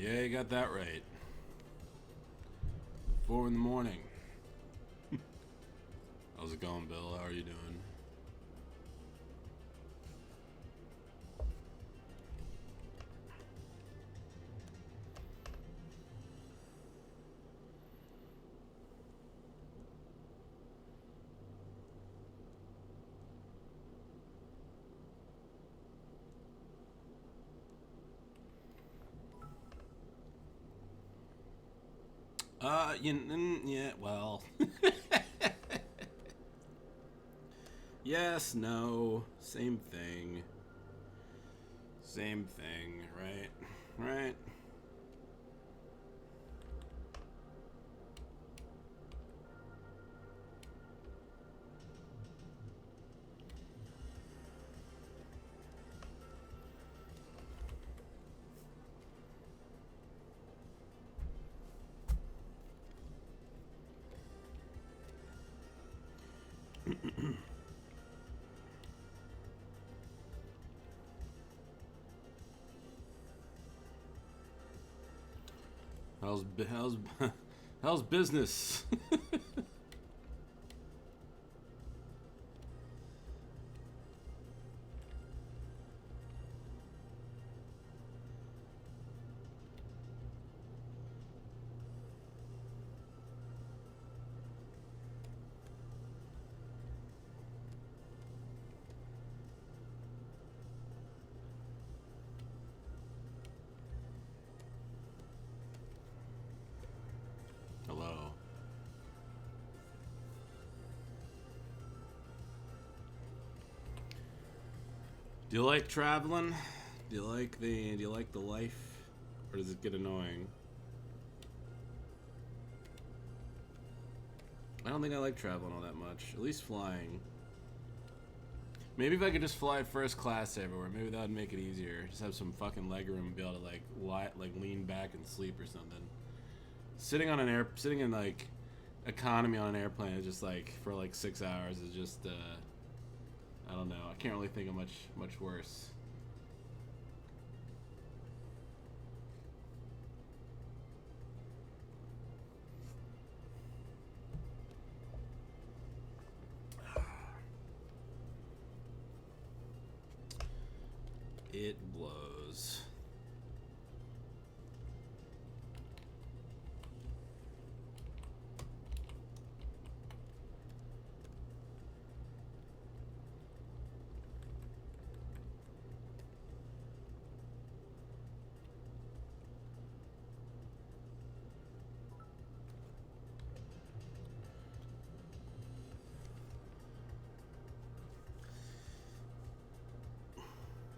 Yeah, you got that right. 4 in the morning. How's it going, Bill? How are you doing? Yeah, well. Yes, no, same thing. Same thing, right? Right? How's how's business? Hello. Do you like traveling? Do you like the life? Or does it get annoying? I don't think I like traveling all that much. At least flying. Maybe if I could just fly first class everywhere, maybe that would make it easier. Just have some fucking leg room and be able to like lean back and sleep or something. Sitting in like economy on an airplane is just like for like 6 hours is just I don't know. I can't really think of much worse. It blows.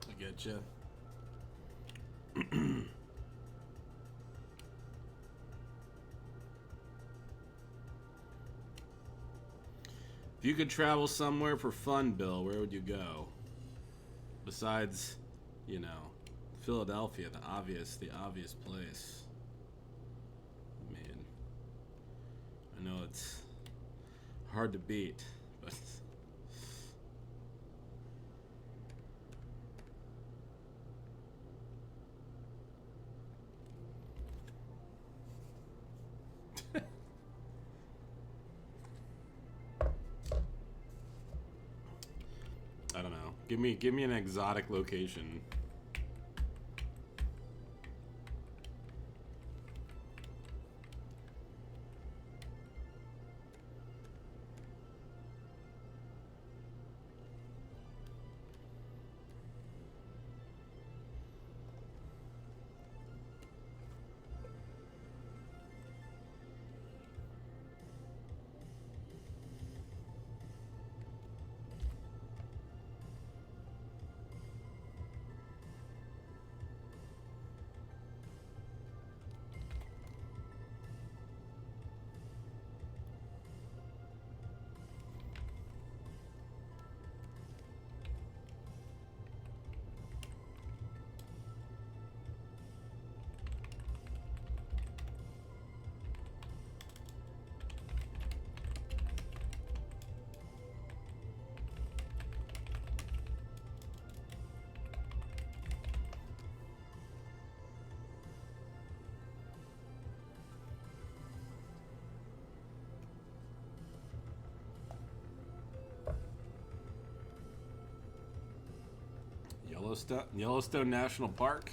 I get you. If you could travel somewhere for fun, Bill, where would you go? Besides, you know, Philadelphia, the obvious place. I mean, I know it's hard to beat, but I don't know. Give me an exotic location. Yellowstone National Park.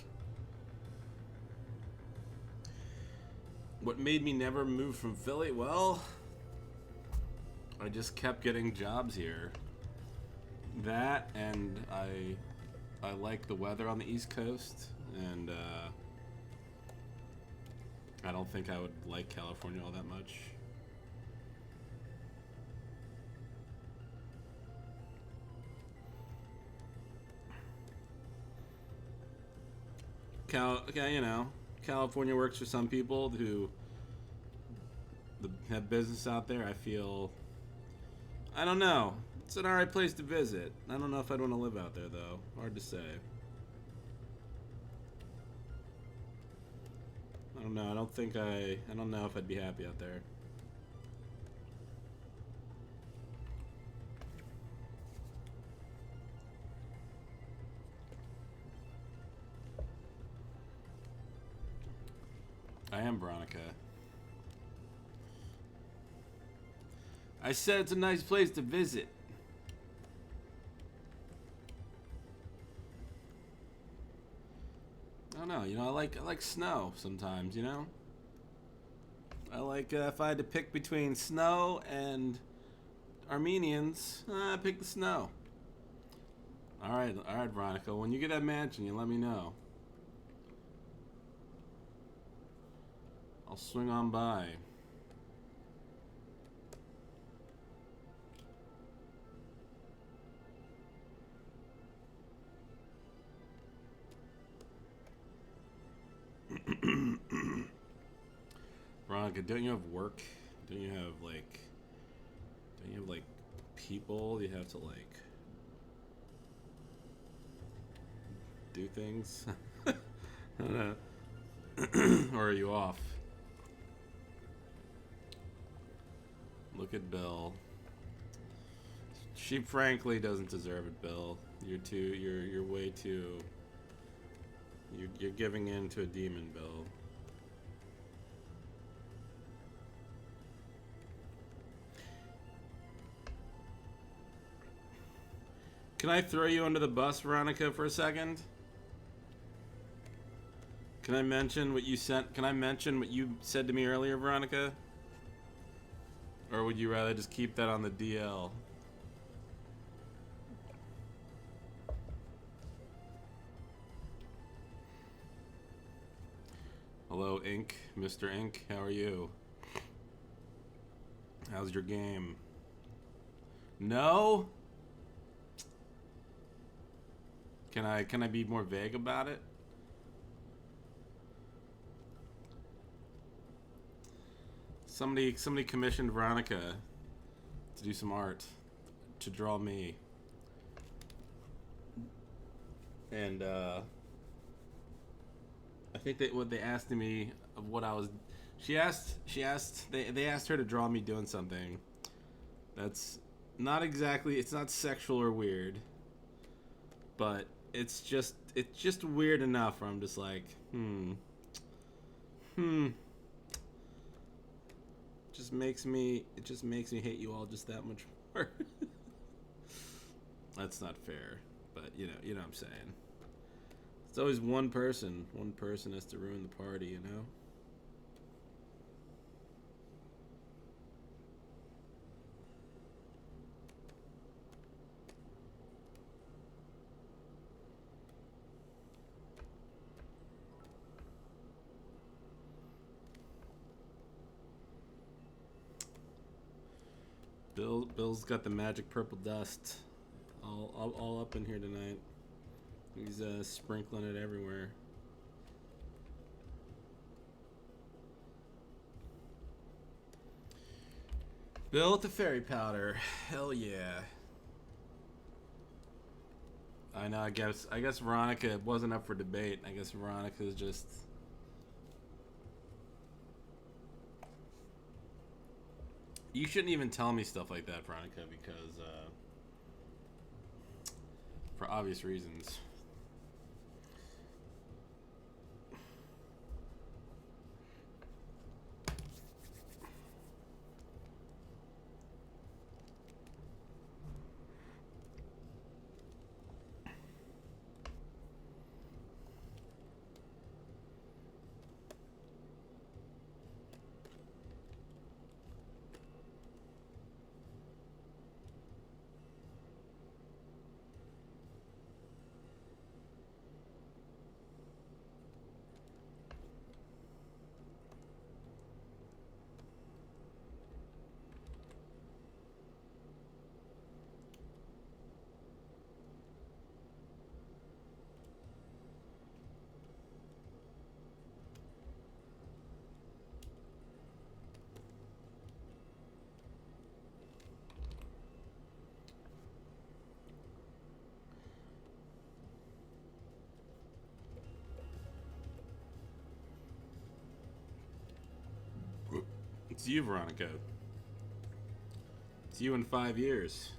What made me never move from Philly? Well, I just kept getting jobs here. That, and I like the weather on the East Coast, and I don't think I would like California all that much. Okay, you know, California works for some people who have business out there. I don't know. It's an alright place to visit. I don't know if I'd want to live out there, though. Hard to say. I don't know. I don't know if I'd be happy out there. I am Veronica. I said it's a nice place to visit. I don't know, you know, I like snow sometimes, you know? I like, if I had to pick between snow and Armenians, I pick the snow. Alright, Veronica, when you get that mansion, you let me know. I'll swing on by. Veronica, don't you have work? Don't you have like people you have to like do things? I don't know. Or are you off? Look at Bill. She frankly doesn't deserve it, Bill. You're way too. You're giving in to a demon, Bill. Can I throw you under the bus, Veronica, for a second? Can I mention what you said to me earlier, Veronica? Or would you rather just keep that on the DL? Hello, Ink. Mr. Ink, how are you? How's your game? No? Can I be more vague about it? Somebody commissioned Veronica to do some art, to draw me. And I think that what they asked me of what I was, they asked her to draw me doing something that's not exactly, it's not sexual or weird, but it's just weird enough where I'm just like, It just makes me hate you all just that much more. That's not fair, but you know what I'm saying. It's always one person has to ruin the party, you know? Bill's got the magic purple dust all up in here tonight. He's sprinkling it everywhere. Bill with the fairy powder. Hell yeah. I know, I guess Veronica wasn't up for debate. I guess Veronica's just... You shouldn't even tell me stuff like that, Veronica, because, for obvious reasons. It's you, Veronica. It's you in 5 years.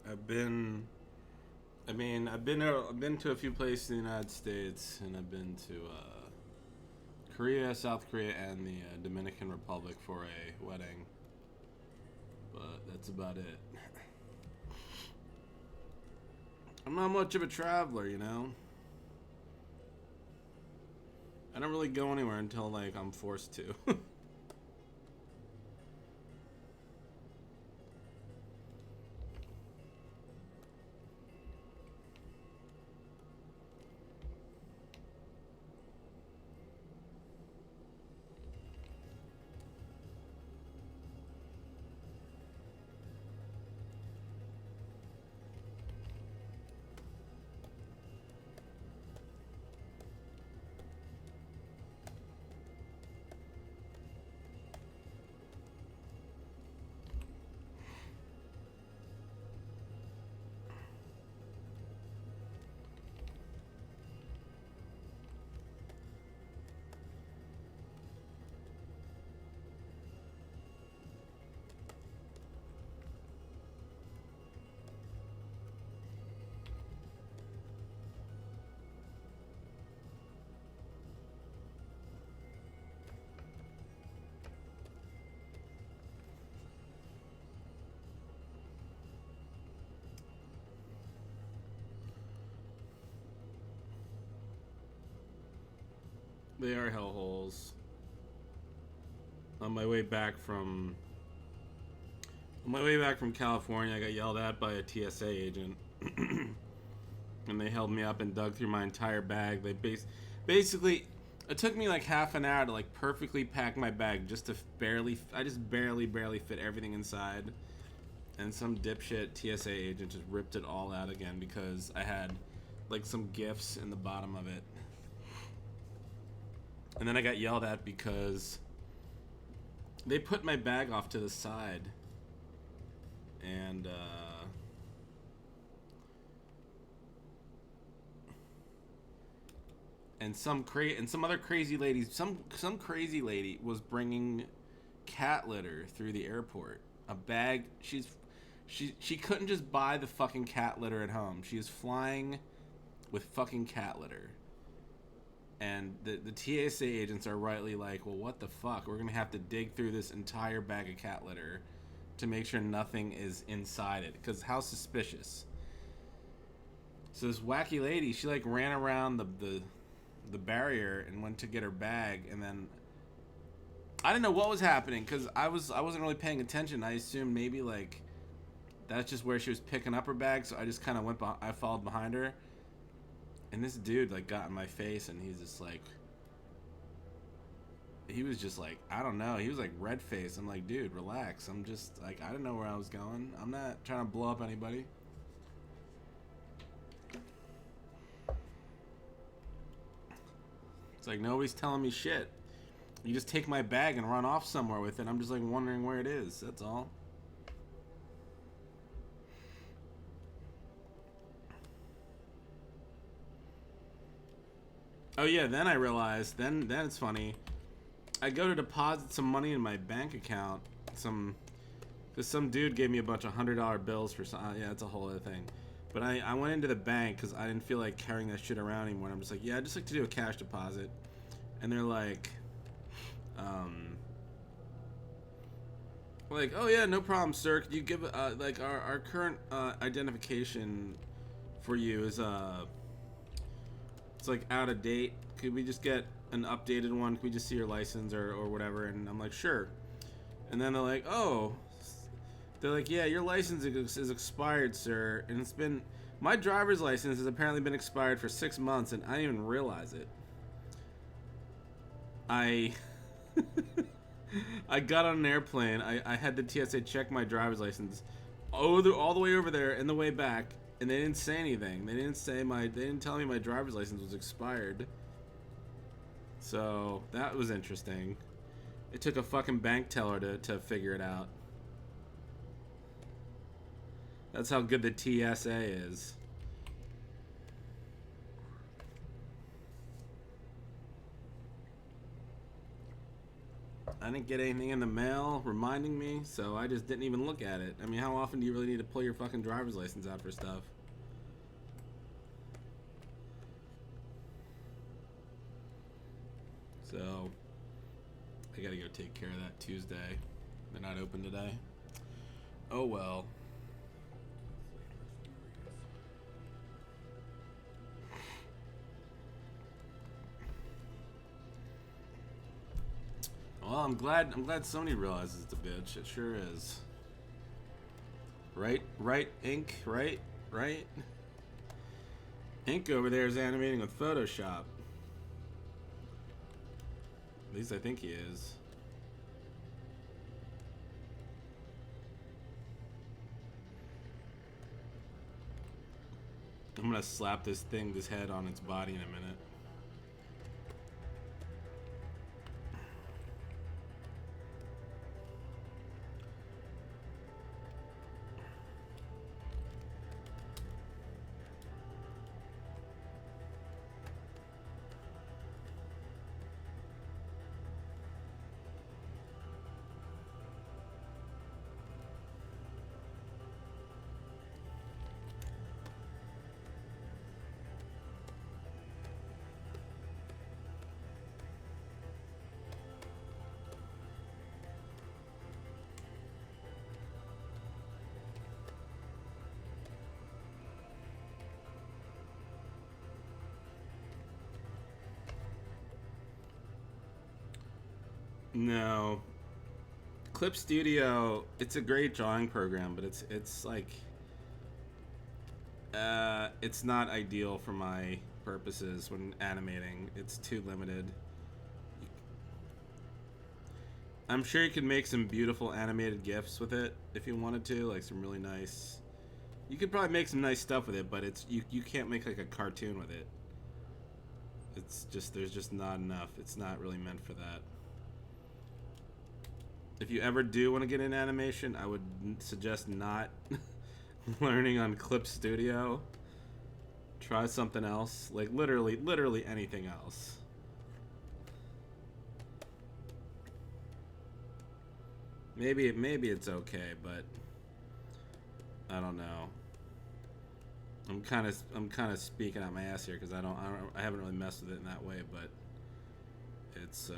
I've been, I've been to a few places in the United States, and I've been to Korea, South Korea, and the Dominican Republic for a wedding. But that's about it. I'm not much of a traveler, you know? I don't really go anywhere until, like, I'm forced to. They are hellholes. On my way back from California, I got yelled at by a TSA agent, and they held me up and dug through my entire bag. They basically, it took me like half an hour to like perfectly pack my bag just to I just barely fit everything inside, and some dipshit TSA agent just ripped it all out again because I had like some gifts in the bottom of it. And then I got yelled at because they put my bag off to the side, and some other crazy ladies, some crazy lady was bringing cat litter through the airport. A bag. She couldn't just buy the fucking cat litter at home. She is flying with fucking cat litter. And the TSA agents are rightly like, well, what the fuck? We're going to have to dig through this entire bag of cat litter to make sure nothing is inside it. Because how suspicious. So this wacky lady, she like ran around the barrier and went to get her bag. And then I didn't know what was happening because I wasn't really paying attention. I assumed maybe like that's just where she was picking up her bag. So I just kind of I followed behind her. And this dude like got in my face, and he's just like, he was just like, I don't know. He was like red faced. I'm like, dude, relax. I'm just like, I didn't know where I was going. I'm not trying to blow up anybody. It's like nobody's telling me shit. You just take my bag and run off somewhere with it. I'm just like wondering where it is. That's all. Oh yeah, then I realized, then it's funny. I go to deposit some money in my bank account. Cause some dude gave me a bunch of $100 bills for some. Yeah, that's a whole other thing. But I went into the bank because I didn't feel like carrying that shit around anymore. And I'm just like, yeah, I just like to do a cash deposit. And they're like, oh yeah, no problem, sir. Could you give like our current identification for you is it's like out of date. Could we just get an updated one? Could we just see your license or whatever? And I'm like, sure. And then they're like, yeah, your license is expired, sir. And it's been, my driver's license has apparently been expired for 6 months, and I didn't even realize it. I got on an airplane. I had the TSA check my driver's license all the way over there and the way back, and they didn't say anything. They didn't tell me my driver's license was expired. So that was interesting. It took a fucking bank teller to figure it out. That's how good the TSA is. I didn't get anything in the mail reminding me, so I just didn't even look at it. I mean, how often do you really need to pull your fucking driver's license out for stuff? So, I gotta go take care of that Tuesday. They're not open today. Oh well. Well, I'm glad Sony realizes it's a bitch. It sure is. Right, Ink, right. Ink over there is animating with Photoshop. At least I think he is. I'm gonna slap this head on its body in a minute. No. Clip Studio, it's a great drawing program, but it's like it's not ideal for my purposes when animating. It's too limited. I'm sure you could make some beautiful animated GIFs with it if you wanted to, like some really nice. You could probably make some nice stuff with it, but you can't make like a cartoon with it. It's just, there's just not enough. It's not really meant for that. If you ever do want to get into animation, I would suggest not learning on Clip Studio. Try something else, like literally anything else. Maybe it's okay, but I don't know. I'm kind of speaking out my ass here because I haven't really messed with it in that way, but it's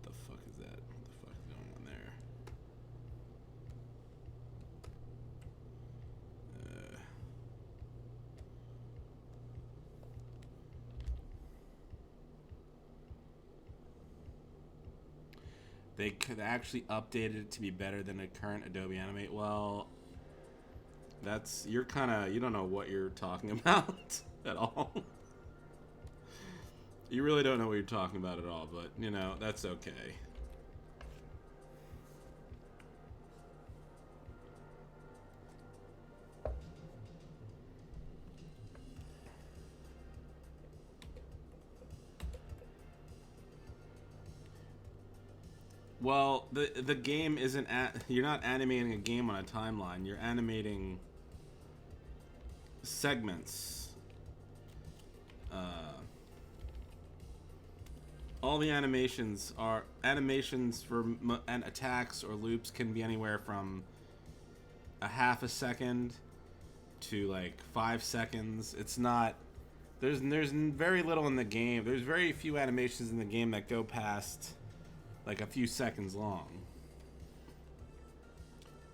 What the fuck is that? What the fuck is going on there? They could actually update it to be better than the current Adobe Animate. Well, that's, you're kind of, you don't know what you're talking about at all. You really don't know what you're talking about at all, but, you know, that's okay. Well, the game isn't you're not animating a game on a timeline. You're animating segments. All the animations for and attacks or loops can be anywhere from a half a second to like 5 seconds. It's not, there's very little in the game. There's very few animations in the game that go past like a few seconds long.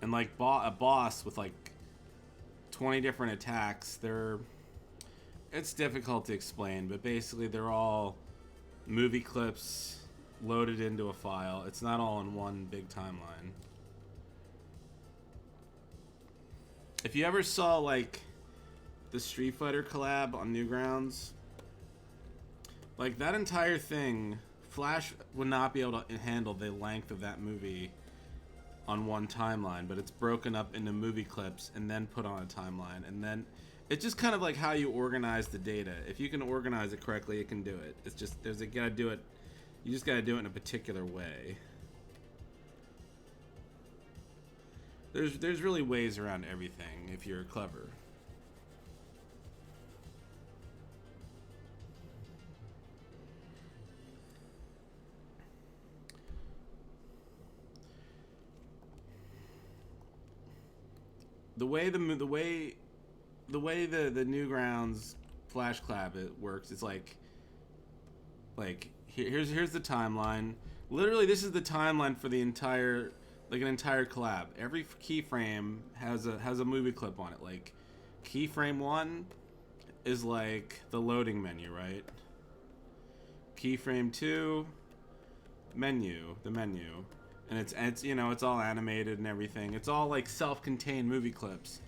And like a boss with like 20 different attacks, it's difficult to explain, but basically they're all movie clips loaded into a file. It's not all in one big timeline. If you ever saw like the Street Fighter collab on Newgrounds, like that entire thing, Flash would not be able to handle the length of that movie on one timeline, but it's broken up into movie clips and then put on a timeline, and then it's just kind of like how you organize the data. If you can organize it correctly, it can do it. It's just you just gotta do it in a particular way. There's really ways around everything if you're clever. The way the Newgrounds Flash Collab it works, it's like here's the timeline. Literally, this is the timeline for the entire, like an entire collab. Every keyframe has a movie clip on it. Like keyframe 1 is like the loading menu, right? Keyframe 2, the menu, and it's you know, it's all animated and everything. It's all like self-contained movie clips.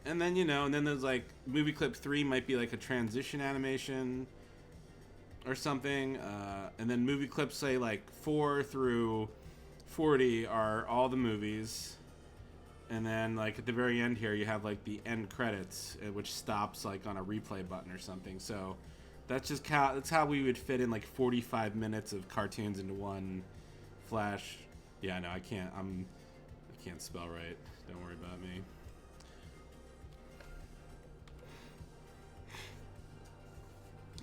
And then, you know, and then there's like movie clip 3 might be like a transition animation or something, and then movie clips say like 4 through 40 are all the movies, and then like at the very end here you have like the end credits, which stops like on a replay button or something. So that's how we would fit in like 45 minutes of cartoons into one Flash. Yeah, no, I can't spell right. Don't worry about me.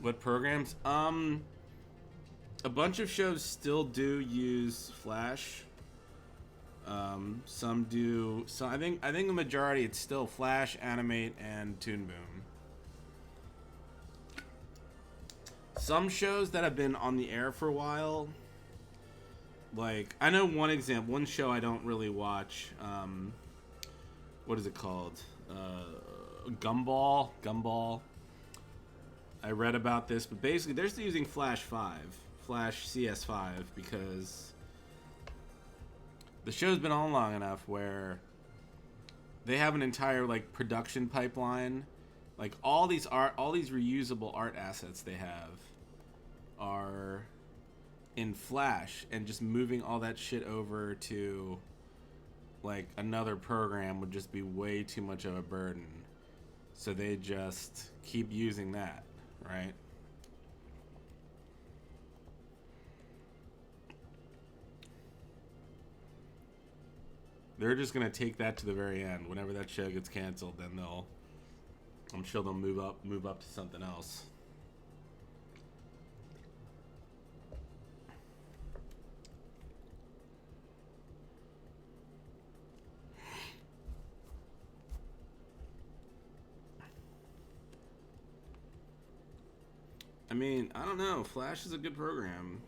What programs? A bunch of shows still do use Flash. Some do. So I think the majority, it's still Flash, Animate, and Toon Boom. Some shows that have been on the air for a while, like I know one show I don't really watch. What is it called? Gumball. I read about this, but basically they're still using Flash CS5, because the show's been on long enough where they have an entire like production pipeline. Like all these reusable art assets they have are in Flash, and just moving all that shit over to like another program would just be way too much of a burden. So they just keep using that. Right? They're just gonna take that to the very end. Whenever that show gets canceled, then I'm sure they'll move up to something else. I mean, I don't know. Flash is a good program.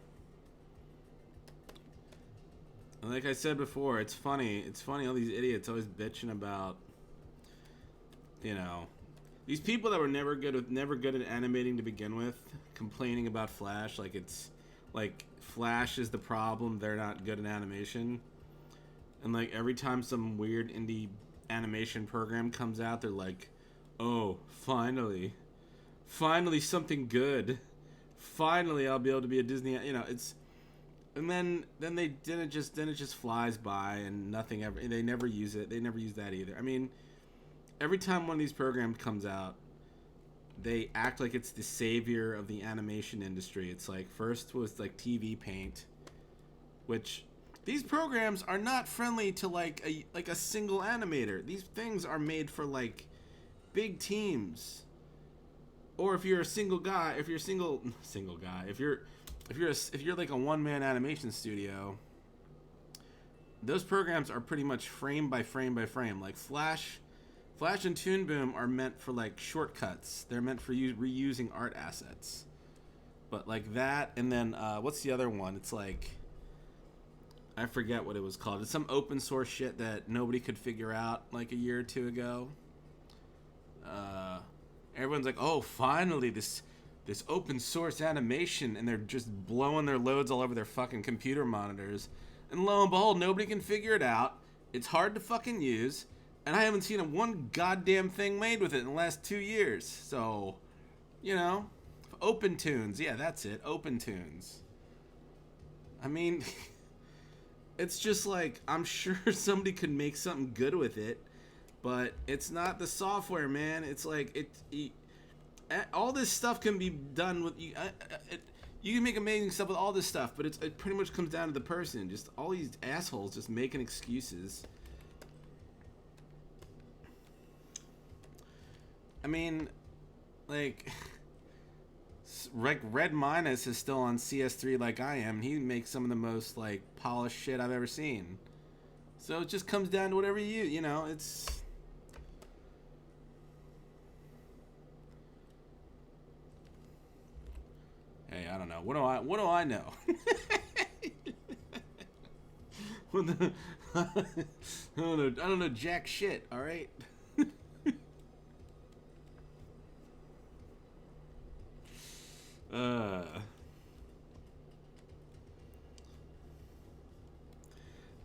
Like I said before, it's funny. It's funny all these idiots always bitching about, you know, these people that were never good at animating to begin with, complaining about Flash like it's like Flash is the problem. They're not good at animation. And like every time some weird indie animation program comes out, they're like, "Oh, finally something good. Finally I'll be able to be a Disney." You know, it's and then it just flies by and nothing ever. They never use it. They never use that either. I mean, every time one of these programs comes out, they act like it's the savior of the animation industry. It's like first was like TV Paint, which these programs are not friendly to like a single animator. These things are made for like big teams. Or if you're a single guy, if you're like a one-man animation studio, those programs are pretty much frame by frame by frame. Like Flash and Toon Boom are meant for like shortcuts. They're meant for reusing art assets. But like that, and then what's the other one? It's like I forget what it was called. It's some open source shit that nobody could figure out like a year or two ago. Everyone's like, "Oh, finally this open source animation," and they're just blowing their loads all over their fucking computer monitors. And lo and behold, nobody can figure it out. It's hard to fucking use, and I haven't seen one goddamn thing made with it in the last 2 years. So, you know, Open Tunes, yeah, that's it, Open Tunes. I mean, it's just like I'm sure somebody could make something good with it, but it's not the software, man. It's like all this stuff can be done with you. You can make amazing stuff with all this stuff, but it pretty much comes down to the person. Just all these assholes just making excuses. I mean, like Red Minus is still on CS3 like I am. He makes some of the most like polished shit I've ever seen. So it just comes down to whatever you know. It's hey, I don't know. What do I know? I don't know jack shit. All right.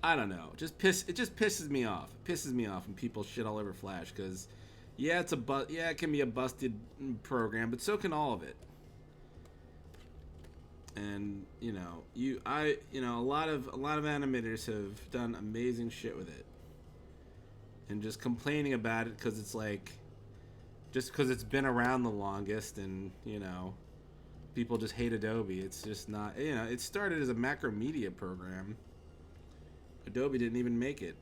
I don't know. It just pisses me off. It pisses me off when people shit all over Flash because, yeah, it can be a busted program, but so can all of it. And a lot of animators have done amazing shit with it, and just complaining about it because it's like, just because it's been around the longest, and people just hate Adobe. It's just not. It started as a Macromedia program. Adobe didn't even make it.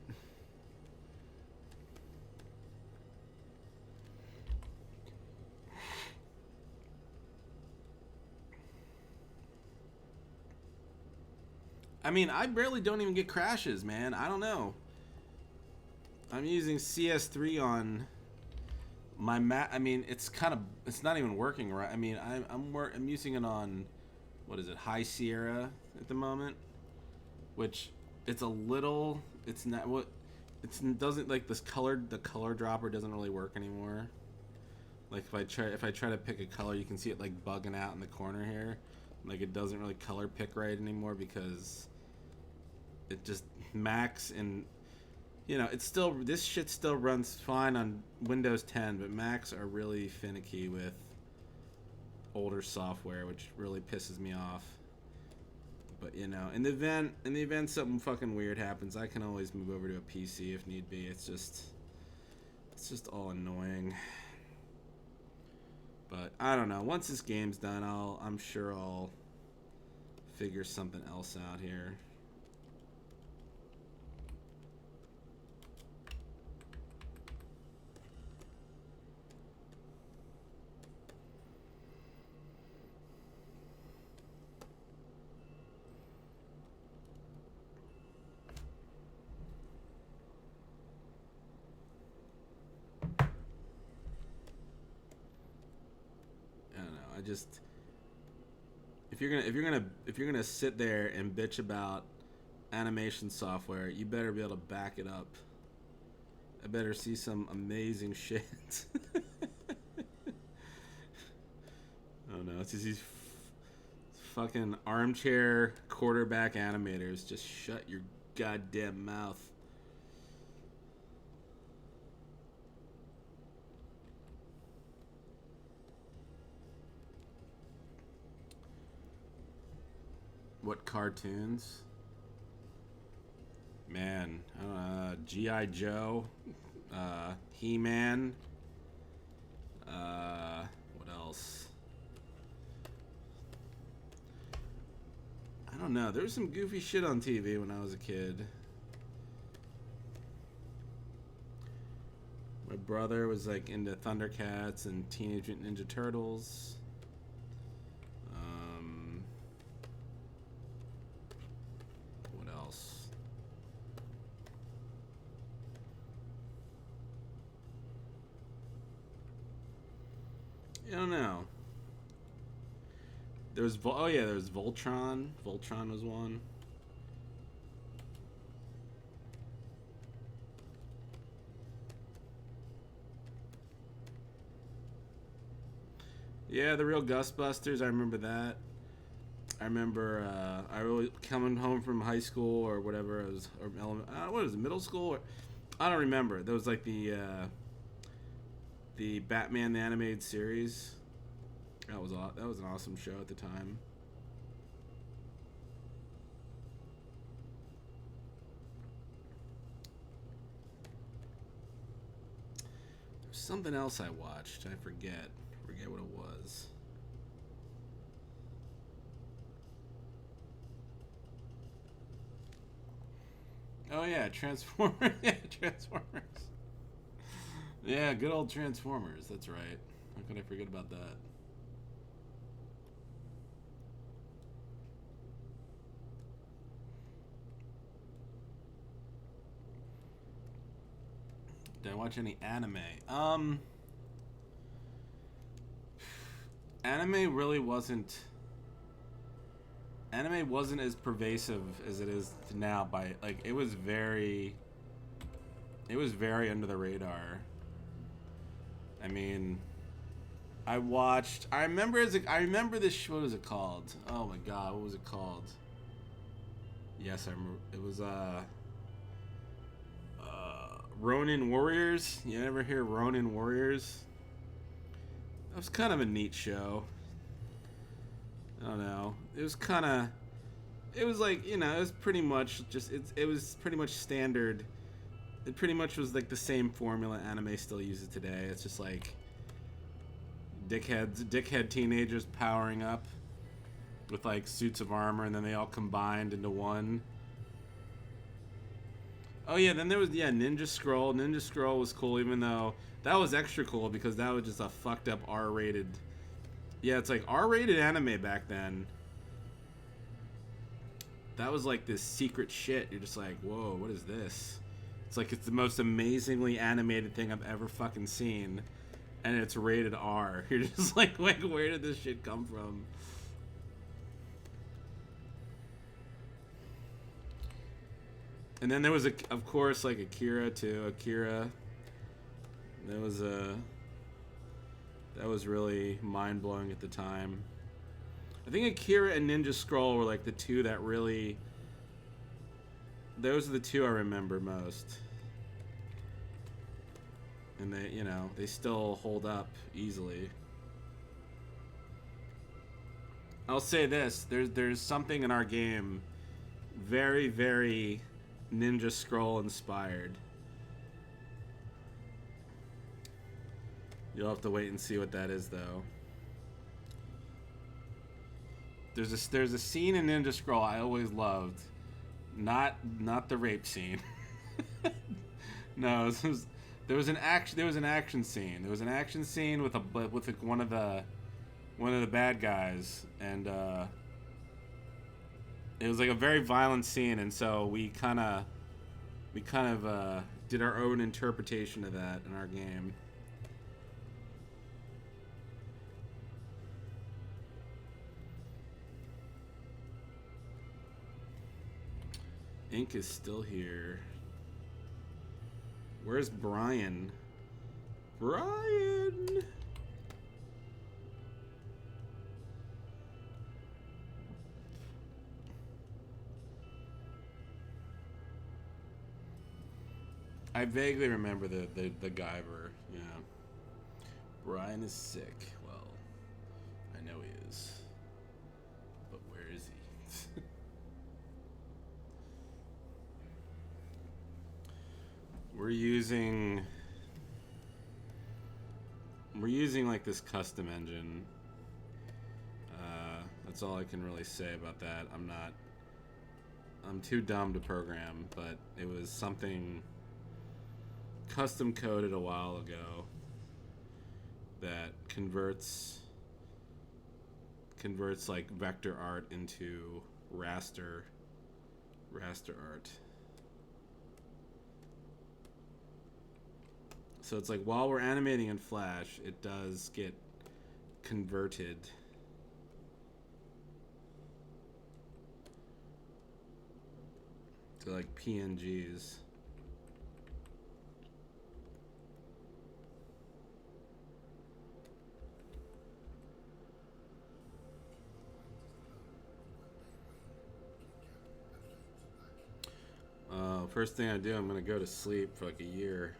I mean, I barely don't even get crashes, man. I don't know. I'm using CS3 on my Mac. I mean, it's not even working right. I mean, I'm using it on, what is it, High Sierra at the moment, which it's not what it doesn't like the color dropper doesn't really work anymore. Like if I try to pick a color, you can see it like bugging out in the corner here. Like it doesn't really color pick right anymore because it just Macs and this shit still runs fine on Windows 10, but Macs are really finicky with older software, which really pisses me off. But in the event something fucking weird happens, I can always move over to a PC if need be. It's just all annoying. But I don't know. Once this game's done, I'm sure I'll figure something else out here. If you're gonna sit there and bitch about animation software, you better be able to back it up. I better see some amazing shit. Oh no, it's just these fucking armchair quarterback animators. Just shut your goddamn mouth. What cartoons? Man, G.I. Joe, He-Man, what else? I don't know. There was some goofy shit on TV when I was a kid. My brother was like into Thundercats and Teenage Mutant Ninja Turtles. What else? I don't know. There was there was Voltron. Voltron was one. Yeah, the real Ghostbusters. I remember that. I remember I really coming home from high school or whatever. It was or what was it, middle school? Or, I don't remember. There was like the Batman the animated series. That was an awesome show at the time. There's something else I watched. I forget what it was. Oh yeah, Transformers. Yeah, Transformers. Yeah, good old Transformers. That's right. How could I forget about that? Did I watch any anime? Anime really wasn't. Anime wasn't as pervasive as it is now. By like, it was very under the radar. I mean, I remember I remember this. What was it called? Oh my god, what was it called? Yes, I remember. It was Ronin Warriors. You ever hear Ronin Warriors? That was kind of a neat show. I don't know. It was kind of. It was like, it was pretty much just it was pretty much standard. It pretty much was like the same formula anime still uses today. It's just like dickhead teenagers powering up with like suits of armor, and then they all combined into one. Oh yeah, then there was Ninja Scroll. Ninja Scroll was cool, even though that was extra cool because that was just a fucked up R-rated. Yeah, it's like R-rated anime back then. That was like this secret shit. You're just like, whoa, what is this? It's like it's the most amazingly animated thing I've ever fucking seen, and it's rated R. You're just like, where did this shit come from? And then there was of course, like Akira too. Akira. That was really mind blowing at the time. I think Akira and Ninja Scroll were like the two that really. Those are the two I remember most. And they still hold up easily. I'll say this: there's something in our game, very, very Ninja Scroll inspired. You'll have to wait and see what that is, though. There's a scene in Ninja Scroll I always loved, not the rape scene. No, there was an action scene. There was an action scene with one of the bad guys, and it was like a very violent scene, and so we kind of did our own interpretation of that in our game. Ink is still here. Where's Brian? Brian! I vaguely remember the Guyver, yeah. Brian is sick. Well, I know he is. But where is he? We're using like this custom engine. That's all I can really say about that. I'm too dumb to program, but it was something custom coded a while ago that converts like vector art into raster art. So it's like while we're animating in Flash, it does get converted to like PNGs. First thing I do, I'm gonna go to sleep for like a year.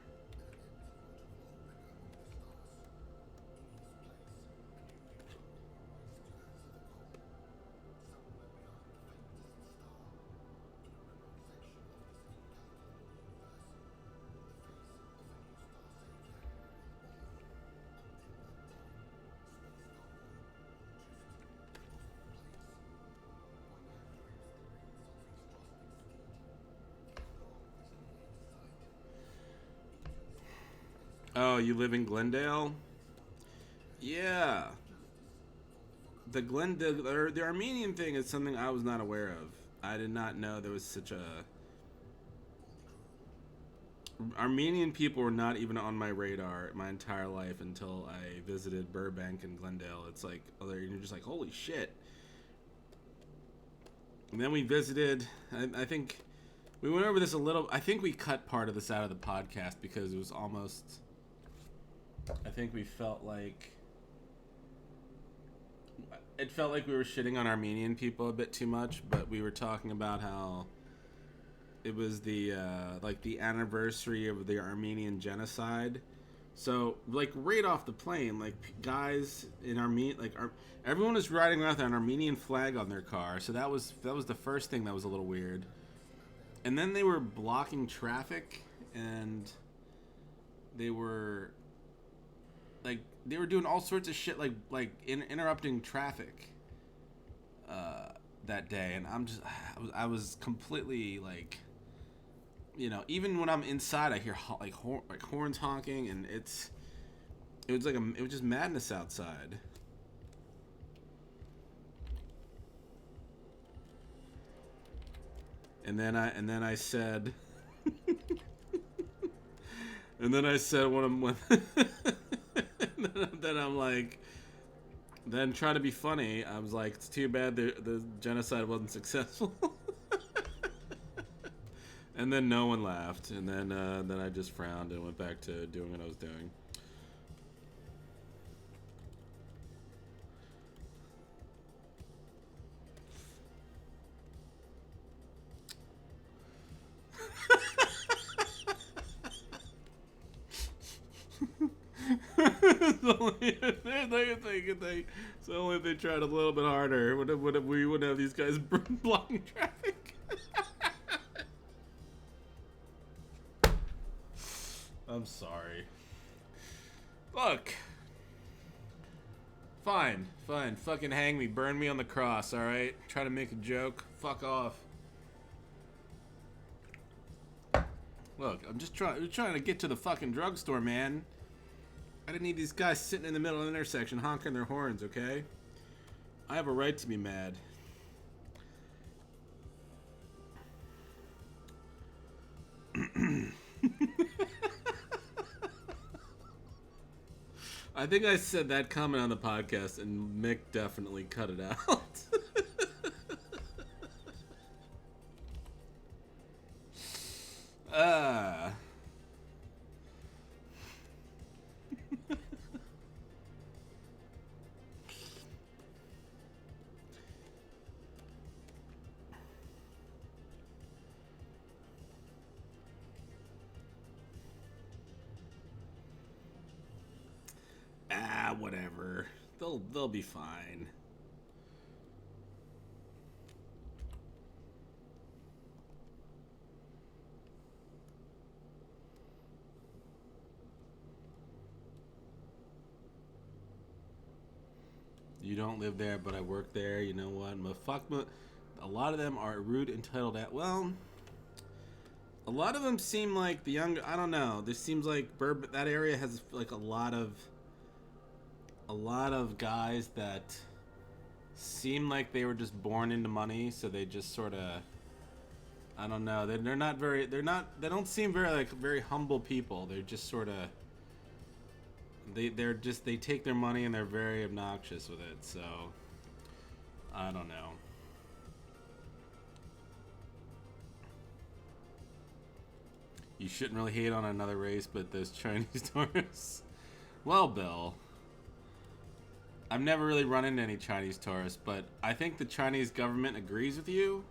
Oh, you live in Glendale? Yeah. The Armenian thing is something I was not aware of. I did not know there was such a... Armenian people were not even on my radar my entire life until I visited Burbank and Glendale. It's like, you're just like, holy shit. And then we visited, I think, we went over this a little, I think we cut part of this out of the podcast because it was almost... I think we felt like it felt like we were shitting on Armenian people a bit too much, but we were talking about how it was the like the anniversary of the Armenian genocide. So like right off the plane, like guys in everyone was riding around with an Armenian flag on their car. So that was the first thing that was a little weird. And then they were blocking traffic, and they were doing all sorts of shit, like interrupting traffic that day, and I was completely like, you know, even when I'm inside, I hear horns honking, and it was just madness outside. And then I said, then I'm like, then try to be funny. I was like, it's too bad the genocide wasn't successful. And then no one laughed, and then I just frowned and went back to doing what I was doing. It's only if they tried a little bit harder, we wouldn't have these guys blocking traffic. I'm sorry. Look. Fine. Fucking hang me. Burn me on the cross, alright? Try to make a joke. Fuck off. Look, I'm just trying to get to the fucking drugstore, man. I didn't need these guys sitting in the middle of the intersection honking their horns, okay? I have a right to be mad. I think I said that comment on the podcast, and Mick definitely cut it out. whatever. They'll be fine. You don't live there, but I work there. You know what? A lot of them are rude, entitled at. Well, a lot of them seem like the younger. I don't know. This seems like that area has like a lot of guys that seem like they were just born into money, so they just sort of. I don't know. They're not very. They're not. They don't seem very like very humble people. They're just sort of. They take their money and they're very obnoxious with it. So I don't know. You shouldn't really hate on another race, but those Chinese tourists. Well, Bill, I've never really run into any Chinese tourists, but I think the Chinese government agrees with you.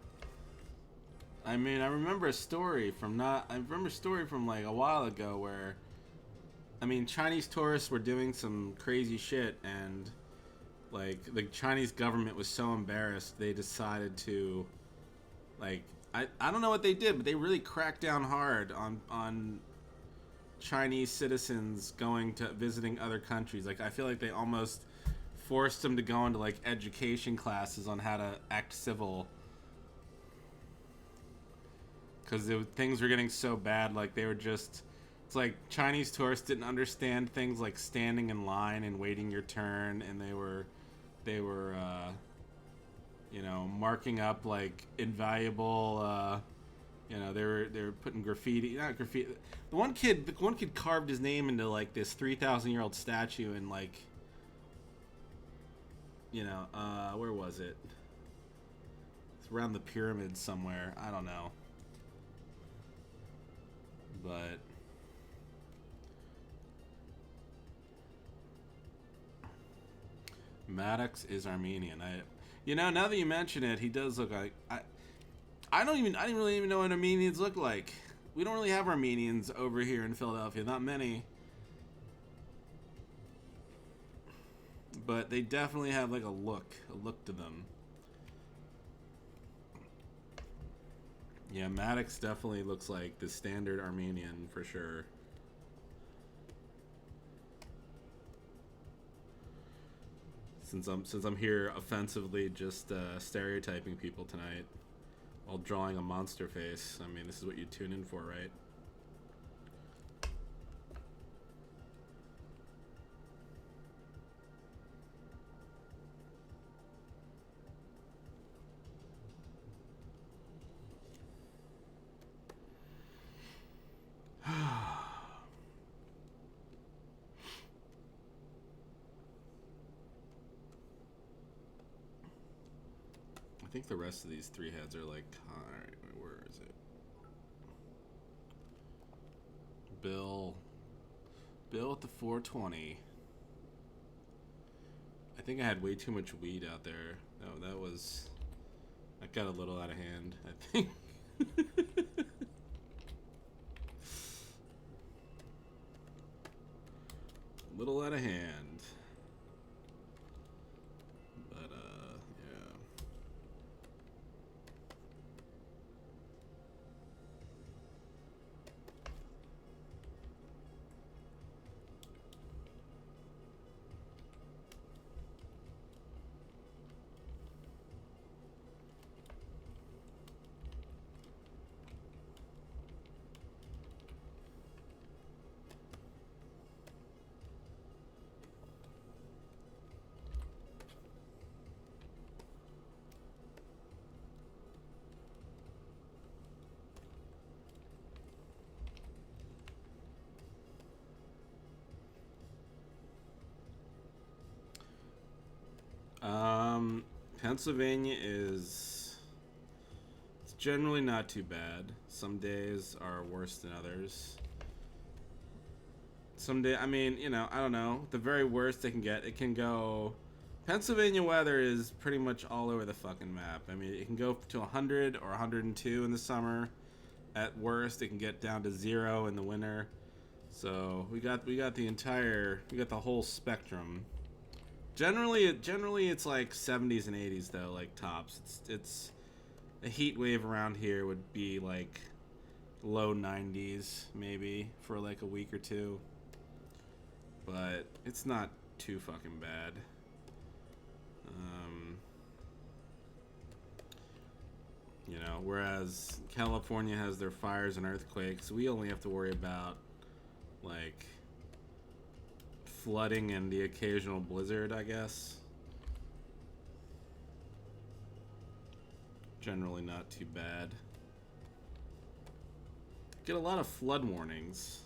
I mean, I remember a story from like a while ago where, I mean, Chinese tourists were doing some crazy shit, and like the Chinese government was so embarrassed they decided to, like, I don't know what they did, but they really cracked down hard on Chinese citizens visiting other countries. Like, I feel like they almost forced them to go into like education classes on how to act civil. Because things were getting so bad, like they were just, it's like Chinese tourists didn't understand things like standing in line and waiting your turn, and they were, you know, marking up like invaluable, you know, they were putting not graffiti. The one kid carved his name into like this 3,000-year-old statue in like, you know, where was it? It's around the pyramids somewhere. I don't know. But Maddox is Armenian. You know, now that you mention it, he does look like I didn't really even know what Armenians look like. We don't really have Armenians over here in Philadelphia, not many. But they definitely have like a look to them. Yeah, Maddox definitely looks like the standard Armenian for sure. Since I'm here offensively just stereotyping people tonight while drawing a monster face. I mean, this is what you tune in for, right? I think the rest of these three heads are like, alright, where is it? Bill at the 420. I think I had way too much weed out there. No, that got a little out of hand, I think. Little out of hand. But, yeah. Pennsylvania it's generally not too bad. Some days are worse than others. I mean, you know, I don't know. The very worst it can go. Pennsylvania weather is pretty much all over the fucking map. I mean, it can go to 100 or 102 in the summer. At worst, it can get down to 0 in the winter. So we got the whole spectrum. Generally it's like 70s and 80s though, like tops. It's a heat wave around here would be like low 90s maybe for like a week or two, but it's not too fucking bad. You know, whereas California has their fires and earthquakes, we only have to worry about like flooding and the occasional blizzard, I guess. Generally not too bad. Get a lot of flood warnings.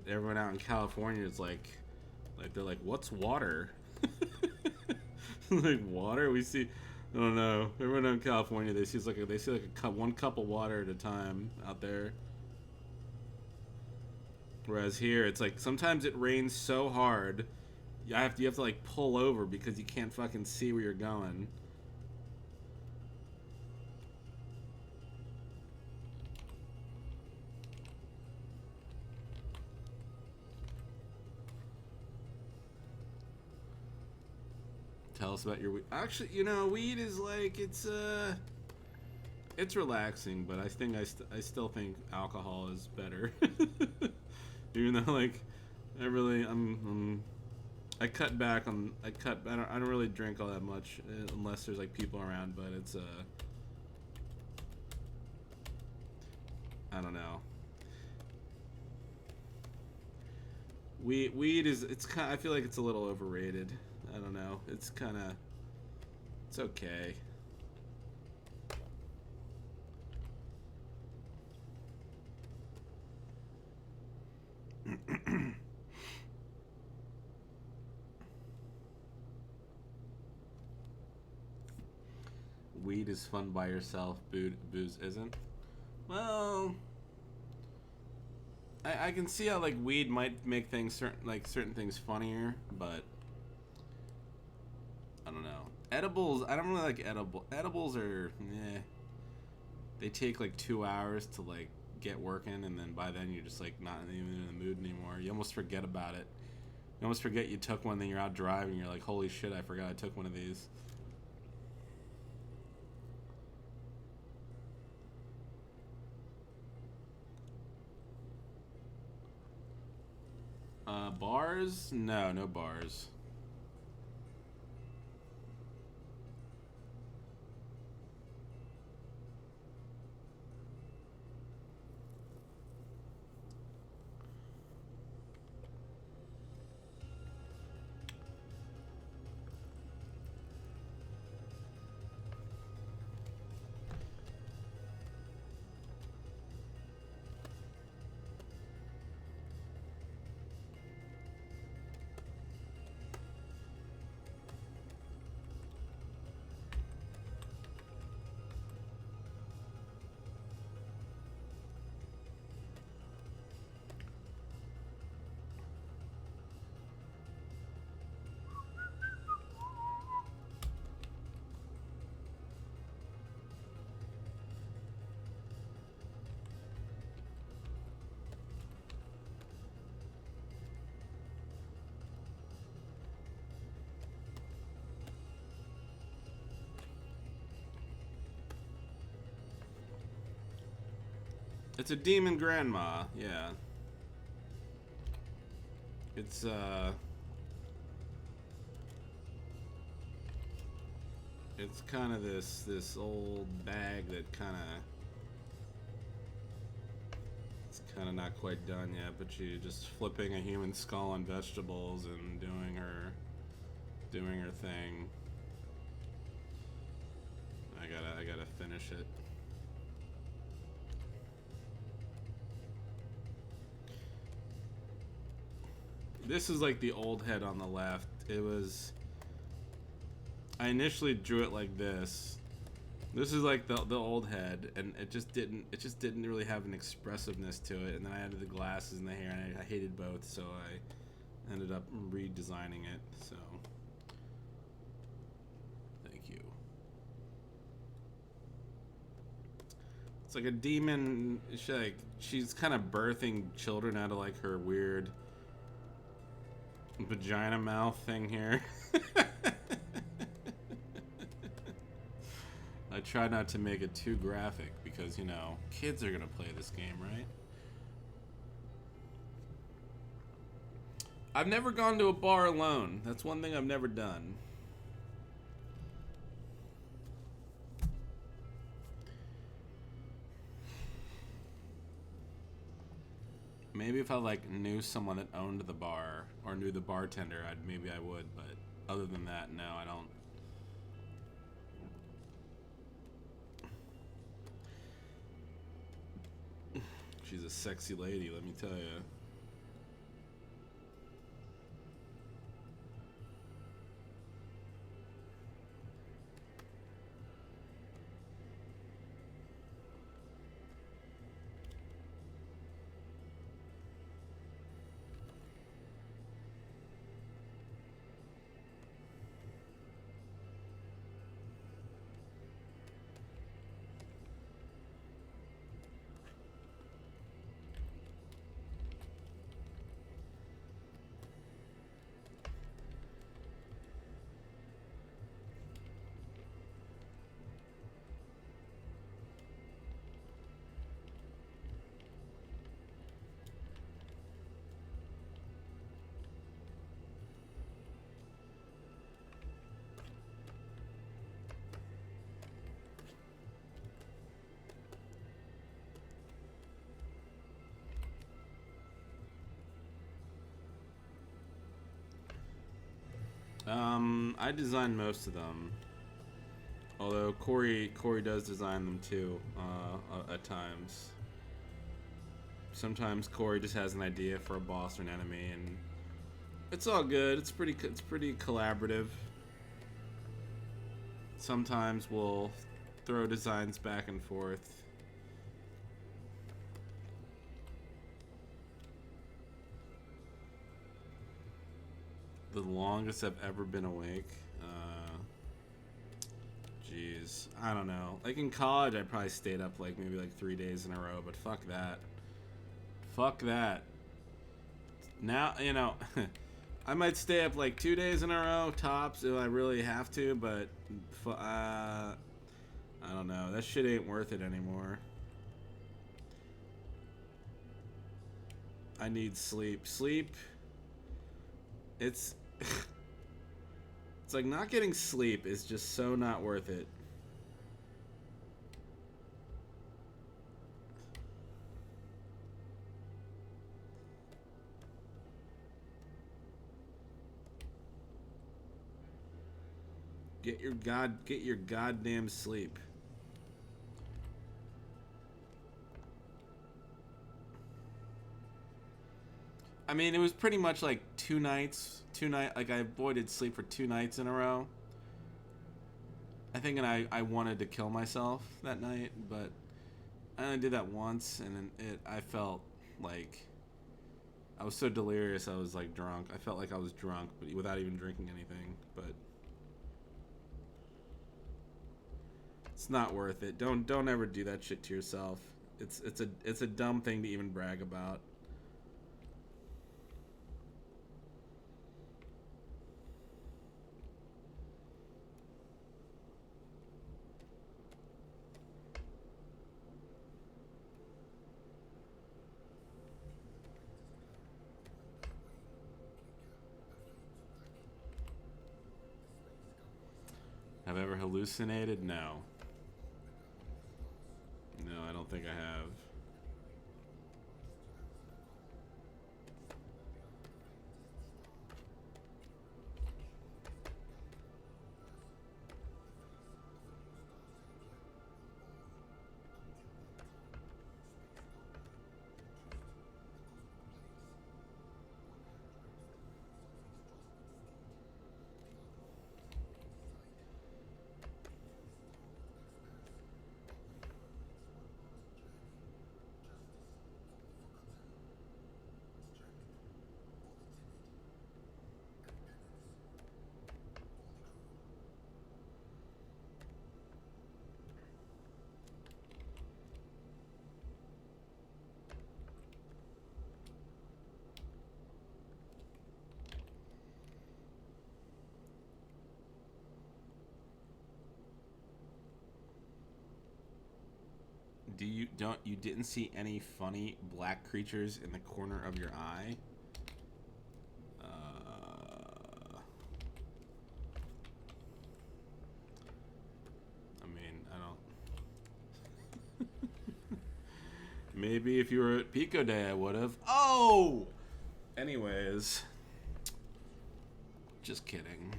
Everyone out in California is like they're like, what's water? Like water? We see, I don't know. Everyone out in California, they see like a cup, one cup of water at a time out there. Whereas here, it's like sometimes it rains so hard, you have to like pull over because you can't fucking see where you're going. Tell us about your weed. Actually, you know, weed is like it's relaxing, but I think I still think alcohol is better. Even though like I cut back on I don't really drink all that much unless there's like people around, but it's I don't know. Weed is I feel like it's a little overrated. I don't know. It's okay. Weed is fun by yourself, booze isn't. Well, I can see how like weed might make things certain things funnier, but I don't know. Edibles, I don't really like edibles are they take like 2 hours to like get working, and then by then you're just like not even in the mood anymore. You almost forget about it. You almost forget you took one, then you're out driving, you're like, holy shit, I forgot I took one of these. Bars? No bars. It's a demon grandma, yeah. It's it's kind of this old bag that it's kind of not quite done yet, but she's just flipping a human skull on vegetables and doing her thing. I gotta finish it. This is like the old head on the left. I initially drew it like this. This is like the old head, and it just didn't really have an expressiveness to it. And then I added the glasses and the hair, and I hated both, so I ended up redesigning it. So It's like a demon. She's kind of birthing children out of like her weird vagina mouth thing here. I try not to make it too graphic because, you know, kids are gonna play this game, right? I've never gone to a bar alone. That's one thing I've never done. Maybe if I like knew someone that owned the bar or knew the bartender, maybe I would, but other than that, no, I don't. She's a sexy lady, let me tell you. I designed most of them. Although Corey does design them too, at times. Sometimes Corey just has an idea for a boss or an enemy, and it's all good. It's pretty collaborative. Sometimes we'll throw designs back and forth. The longest I've ever been awake. Jeez, I don't know. Like in college, I probably stayed up like maybe like 3 days in a row, but fuck that. Fuck that. Now, you know, I might stay up like 2 days in a row, tops, if I really have to, but I don't know. That shit ain't worth it anymore. I need sleep. Sleep. It's like not getting sleep is just so not worth it. Get your goddamn sleep. I mean, it was pretty much like like I avoided sleep for 2 nights in a row. I think I wanted to kill myself that night, but I only did that once, and then I felt like I was so delirious I was like drunk. I felt like I was drunk, but without even drinking anything, but it's not worth it. Don't ever do that shit to yourself. It's a dumb thing to even brag about. Have I ever hallucinated? No. No, I don't think I have. You didn't see any funny black creatures in the corner of your eye? I mean, I don't. Maybe if you were at Pico Day, I would have. Oh! Anyways. Just kidding.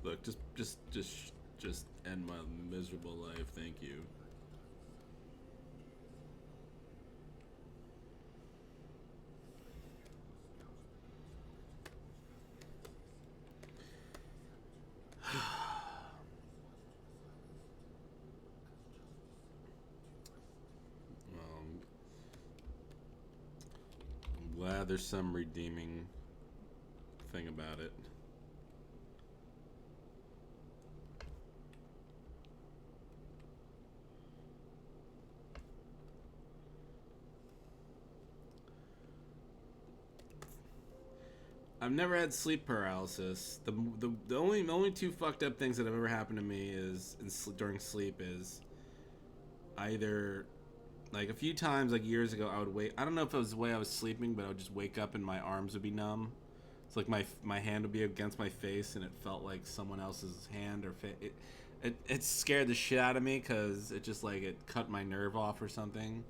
Look, just end my miserable life. Thank you. I'm glad there's some redeeming thing about it. I've never had sleep paralysis. The only two fucked up things that have ever happened to me is during sleep is either like a few times like years ago I would wake. I don't know if it was the way I was sleeping, but I would just wake up and my arms would be numb. It's like my hand would be against my face and it felt like someone else's hand or it scared the shit out of me because it just like it cut my nerve off or something.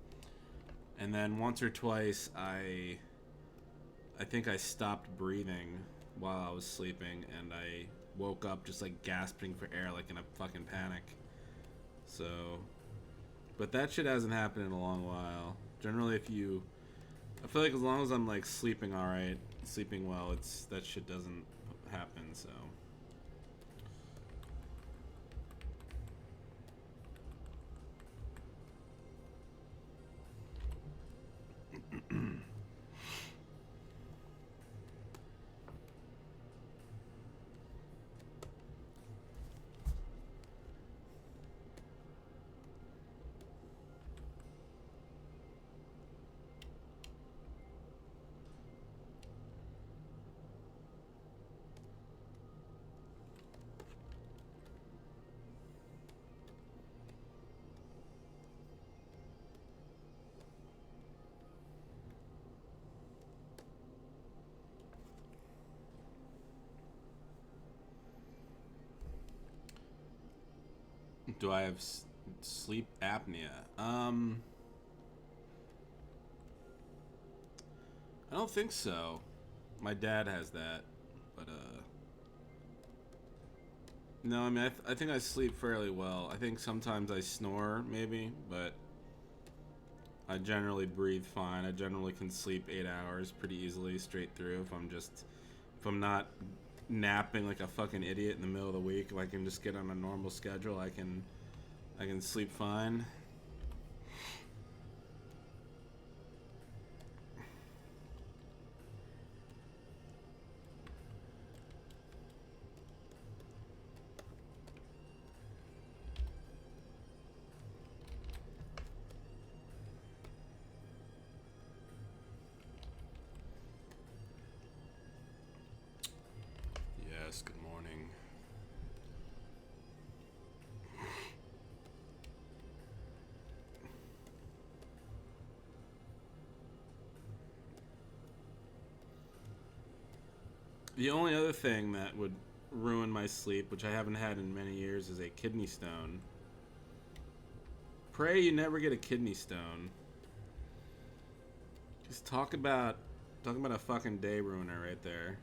And then once or twice I think I stopped breathing while I was sleeping, and I woke up just like gasping for air, like in a fucking panic. So, but that shit hasn't happened in a long while. Generally, I feel like as long as I'm like sleeping all right, sleeping well, that shit doesn't happen. So. Do I have sleep apnea? I don't think so. My dad has that, but no. I mean, I think I sleep fairly well. I think sometimes I snore, maybe, but I generally breathe fine. I generally can sleep 8 hours pretty easily straight through if I'm not napping like a fucking idiot in the middle of the week. If I can just get on a normal schedule, I can sleep fine. Yes, good morning. The only other thing that would ruin my sleep, which I haven't had in many years, is a kidney stone. Pray you never get a kidney stone. Just talk about a fucking day ruiner right there.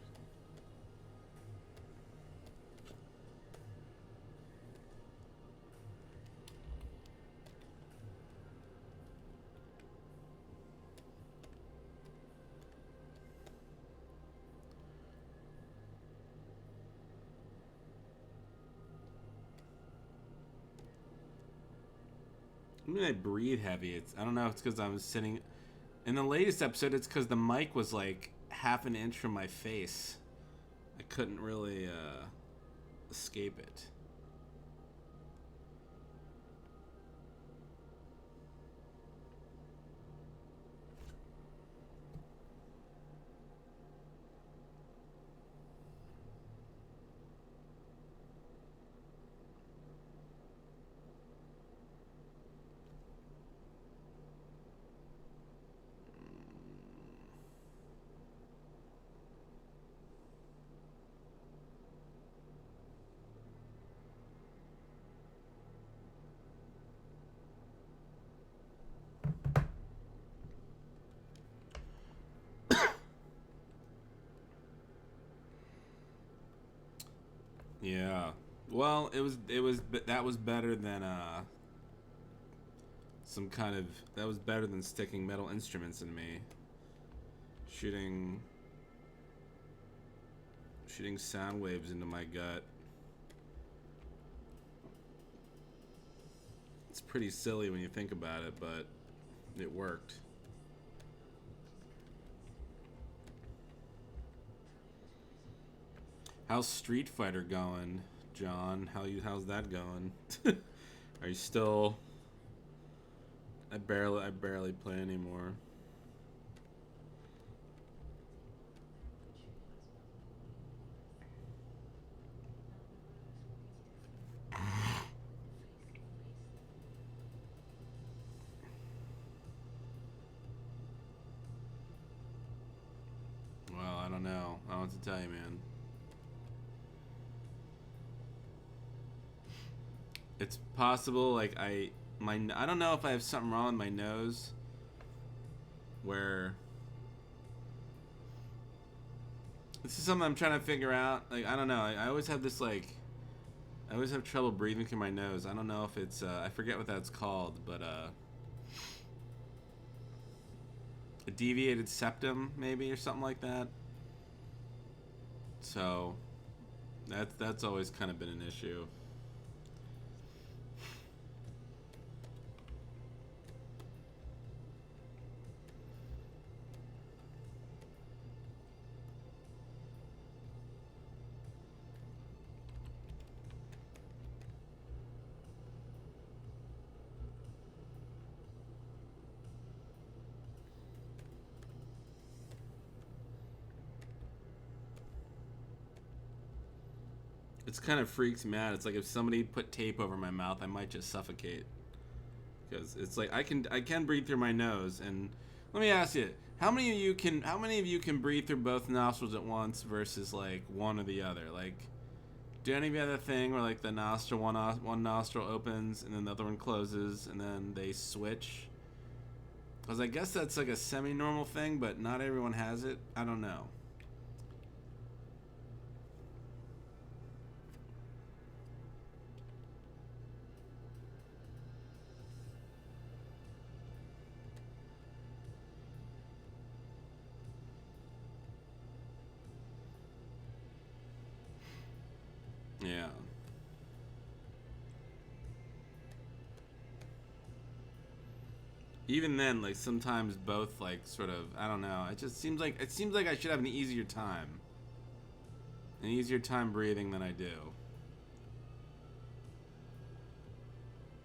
I mean, I breathe heavy. I don't know if it's because I was sitting. In the latest episode, it's because the mic was like half an inch from my face. I couldn't really escape it. Yeah. Well, that was better than some kind of, that was better than sticking metal instruments in me. Shooting sound waves into my gut. It's pretty silly when you think about it, but it worked. How's Street Fighter going, John? How's that going? Are you still? I barely play anymore. Well, I don't know. I don't know what to tell you, man. It's possible, like I don't know if I have something wrong with my nose where this is something I'm trying to figure out. Like, I don't know. I always have this, like, I always have trouble breathing through my nose. I don't know if it's I forget what that's called, but a deviated septum maybe, or something like that. So that's always kind of been an issue. It's kind of freaks me out. It's like if somebody put tape over my mouth, I might just suffocate. Because it's like I can breathe through my nose. And let me ask you, how many of you can breathe through both nostrils at once versus like one or the other? Like, do any of you have a thing where like the nostril one nostril opens and then the other one closes and then they switch? Because I guess that's like a semi-normal thing, but not everyone has it. I don't know. Yeah. Even then, like sometimes both like sort of, I don't know. It seems like I should have an easier time breathing than I do.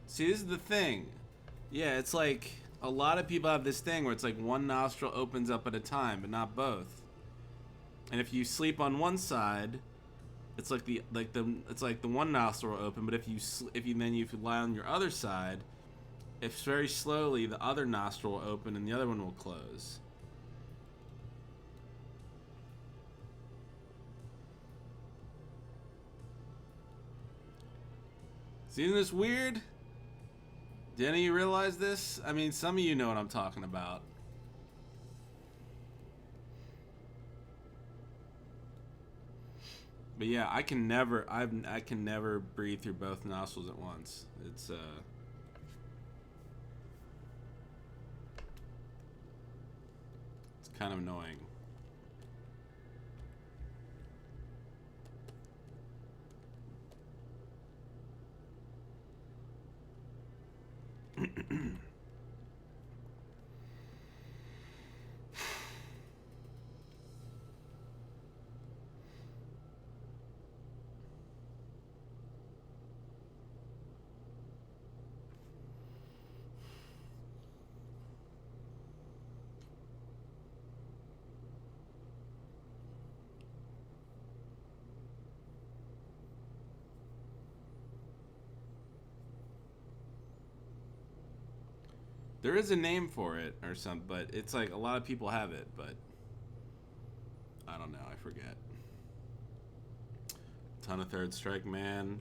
See, this is the thing. Yeah, it's like a lot of people have this thing where it's like one nostril opens up at a time, but not both. And if you sleep on one side, it's like the one nostril will open, but if you lie on your other side, if very slowly the other nostril will open and the other one will close. See, isn't this weird? Did any of you realize this? I mean, some of you know what I'm talking about. But yeah, I can never breathe through both nostrils at once. It's kind of annoying. There is a name for it or something, but it's like a lot of people have it, but I don't know. I forget. Ton of Third Strike, man.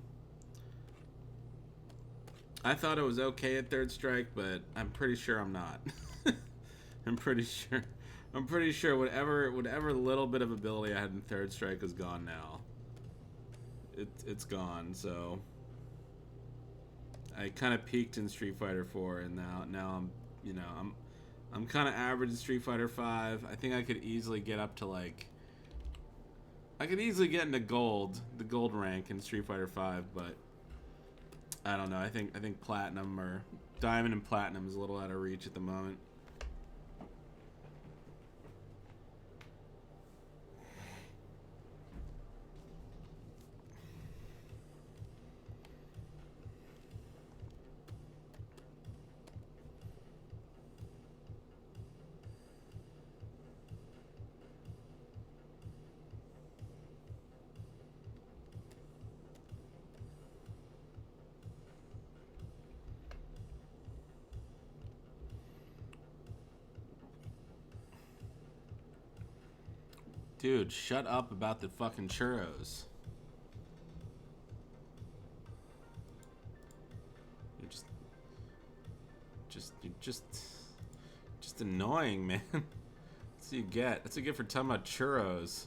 I thought it was okay at Third Strike, but I'm pretty sure I'm not. I'm pretty sure. I'm pretty sure whatever little bit of ability I had in Third Strike is gone now. It's gone. So I kind of peaked in Street Fighter 4, and now I'm kind of average in Street Fighter 5. I think I could easily get up to like. I could easily get into the gold rank in Street Fighter 5, but I don't know. I think platinum or diamond and platinum is a little out of reach at the moment. Dude, shut up about the fucking churros. You're just annoying, man. That's what you get. That's what you get for talking about churros.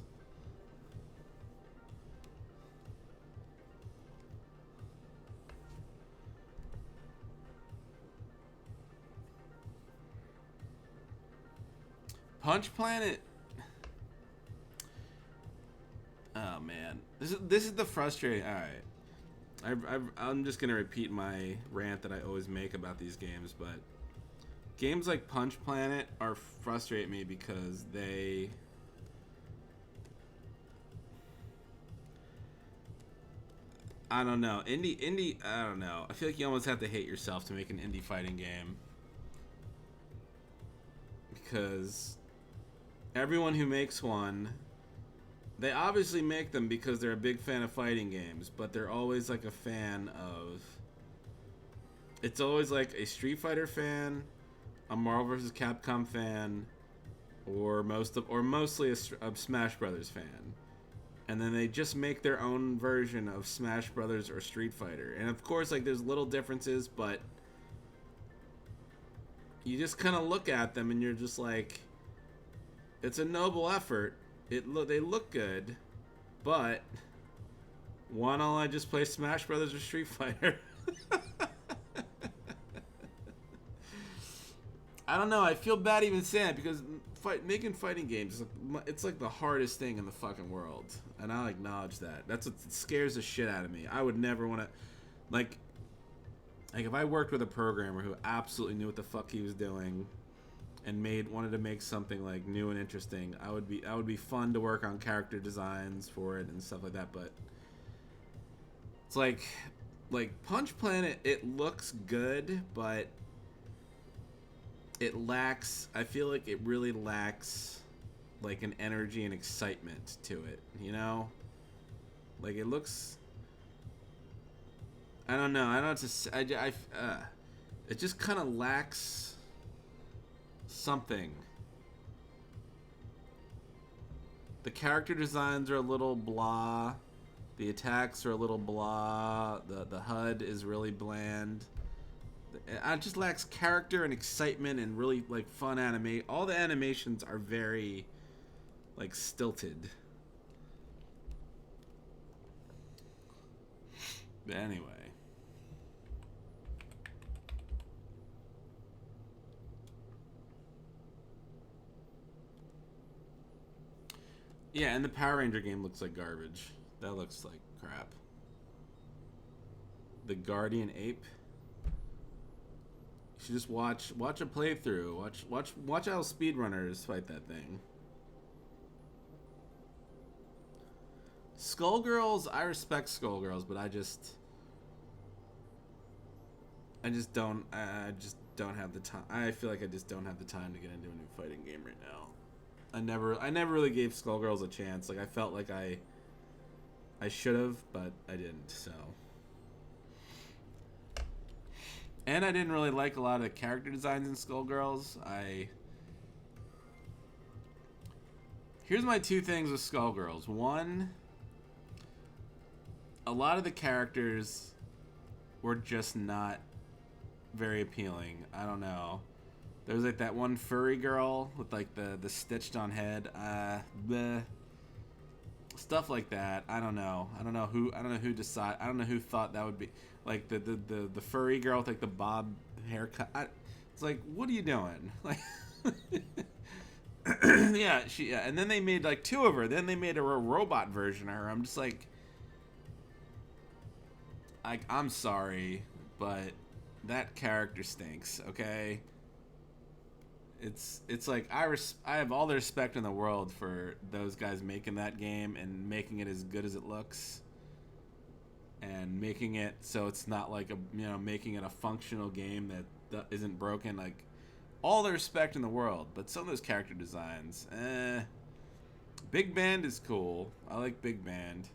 Punch Planet. Oh man, this is the frustrating. All right, I'm just gonna repeat my rant that I always make about these games, but games like Punch Planet frustrate me because they. I don't know. Indie. I don't know. I feel like you almost have to hate yourself to make an indie fighting game because everyone who makes one. They obviously make them because they're a big fan of fighting games, but they're always like a fan of. It's always like a Street Fighter fan, a Marvel vs. Capcom fan, or mostly a Smash Brothers fan, and then they just make their own version of Smash Brothers or Street Fighter. And of course, like there's little differences, but you just kind of look at them and you're just like, it's a noble effort. They look good, but why don't I just play Smash Brothers or Street Fighter? I don't know. I feel bad even saying it because making fighting games it's like the hardest thing in the fucking world, and I'll acknowledge that. That's what scares the shit out of me. I would never want to, like if I worked with a programmer who absolutely knew what the fuck he was doing. And wanted to make something like new and interesting. I would be fun to work on character designs for it and stuff like that. But it's like Punch Planet. It looks good, but it lacks. I feel like it really lacks like an energy and excitement to it. You know, like it looks. I don't know. I don't know. It just kind of lacks. Something. The character designs are a little blah. The attacks are a little blah. The HUD is really bland. It just lacks character and excitement and really like fun anime. All the animations are very like stilted. But anyway. Yeah, and the Power Ranger game looks like garbage. That looks like crap. The Guardian Ape. You should just watch a playthrough. Watch how speedrunners fight that thing. Skullgirls, I respect Skullgirls, but I just don't have the time. I feel like I just don't have the time to get into a new fighting game right now. I never really gave Skullgirls a chance. Like I felt like I should have, but I didn't. So And I didn't really like a lot of the character designs in Skullgirls. Here's my two things with Skullgirls. One, a lot of the characters were just not very appealing. I don't know. There was like that one furry girl with like the stitched on head. Bleh. Stuff like that. I don't know. I don't know who thought that would be like the furry girl with like the bob haircut. It's like, what are you doing? Like, yeah, and then they made like two of her. Then they made a robot version of her. I'm just like, I'm sorry, but that character stinks. Okay. It's like I have all the respect in the world for those guys making that game and making it as good as it looks, and making it so it's not like making it a functional game that isn't broken. Like, all the respect in the world, but some of those character designs, Big Band is cool. I like Big Band.